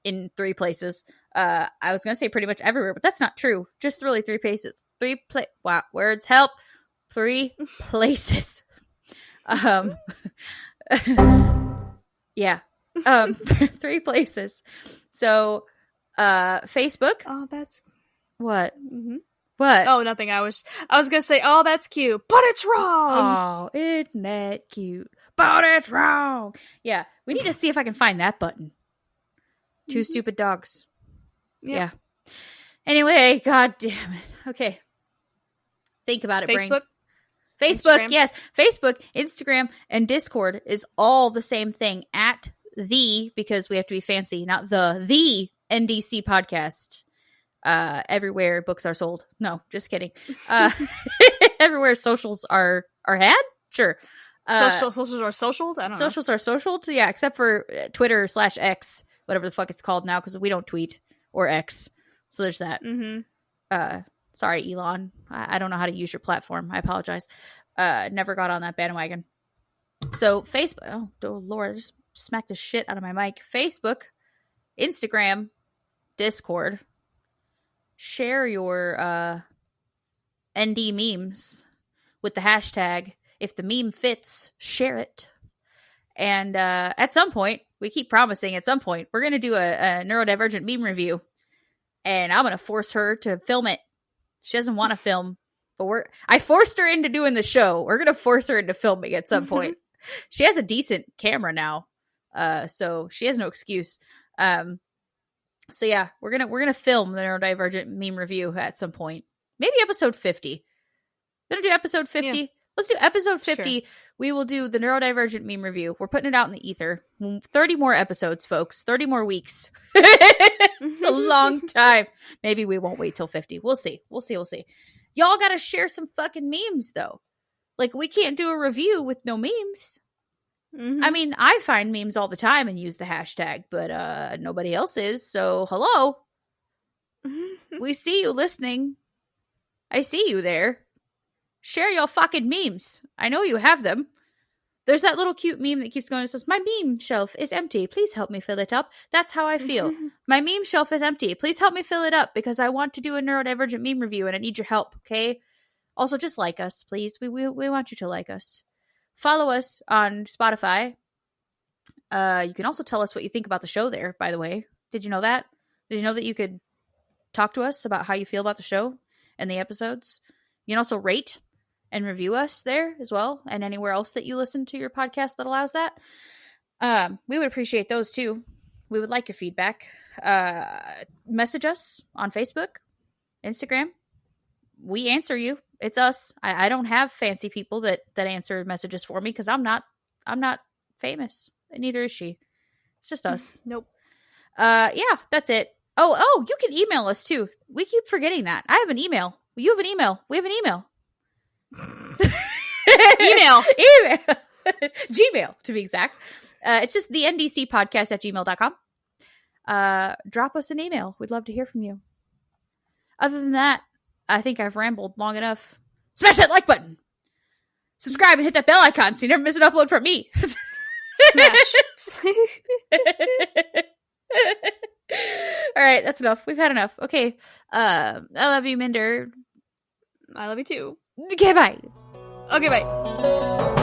in 3 places. I was going to say pretty much everywhere, but that's not true. Just really 3 places. Wow, words help. 3 places. Yeah. 3 places. So, Facebook. Oh, that's what? Mm-hmm. What? Oh, nothing. I was gonna say, oh, that's cute, but it's wrong. Oh, isn't that cute? But it's wrong. Yeah, we need to see if I can find that button. 2 stupid dogs. Yeah. Anyway, god damn it. Okay. Think about it, Facebook? brain. Facebook, Instagram? yes. Facebook, Instagram, and Discord is all the same thing at because we have to be fancy, not the NDC podcast. Everywhere books are sold. No, just kidding. Everywhere socials are had? Sure. Socials are socialed? I don't know. Socials are socialed? Yeah, except for Twitter/X, whatever the fuck it's called now, because we don't tweet or X. So there's that. Mm-hmm. Sorry, Elon. I don't know how to use your platform. I apologize. Never got on that bandwagon. So Facebook. Oh, Lord. I just smacked the shit out of my mic. Facebook, Instagram, Discord. Share your ND memes with the hashtag. If the meme fits, share it. And at some point, we keep promising at some point, we're going to do a neurodivergent meme review. And I'm going to force her to film it. She doesn't want to film, but I forced her into doing the show. We're going to force her into filming at some point. She has a decent camera now. So she has no excuse. So yeah, we're gonna film the neurodivergent meme review at some point. Maybe episode 50. Gonna do episode 50. Yeah. Let's do episode 50. Sure. we will do the neurodivergent meme review. We're putting it out in the ether. 30 more episodes, folks. 30 more weeks. It's a long time. Maybe we won't wait till 50. We'll see. Y'all gotta share some fucking memes, though. Like, we can't do a review with no memes. I mean, I find memes all the time and use the hashtag, but nobody else is. So, hello. We see you listening. I see you there. Share your fucking memes. I know you have them. There's that little cute meme that keeps going. It says, my meme shelf is empty. Please help me fill it up. That's how I feel. My meme shelf is empty. Please help me fill it up because I want to do a neurodivergent meme review and I need your help, okay? Also, just like us, please. We want you to like us. Follow us on Spotify. You can also tell us what you think about the show there, by the way. Did you know that? Did you know that you could talk to us about how you feel about the show and the episodes? You can also rate and review us there as well, and anywhere else that you listen to your podcast that allows that. We would appreciate those too. We would like your feedback. Message us on Facebook, Instagram. We answer you. It's us. I don't have fancy people that answer messages for me because I'm not famous, and neither is she. It's just us. Nope. Yeah, that's it. Oh, you can email us too. We keep forgetting that. I have an email. You have an email. We have an email. Email. Gmail, to be exact. It's just the ndcpodcast@gmail.com. Drop us an email. We'd love to hear from you. Other than that, I think I've rambled long enough. Smash that like button. Subscribe and hit that bell icon so you never miss an upload from me. Smash. All right, that's enough. We've had enough. Okay. I love you, Minder. I love you too. Okay, bye. Okay, bye.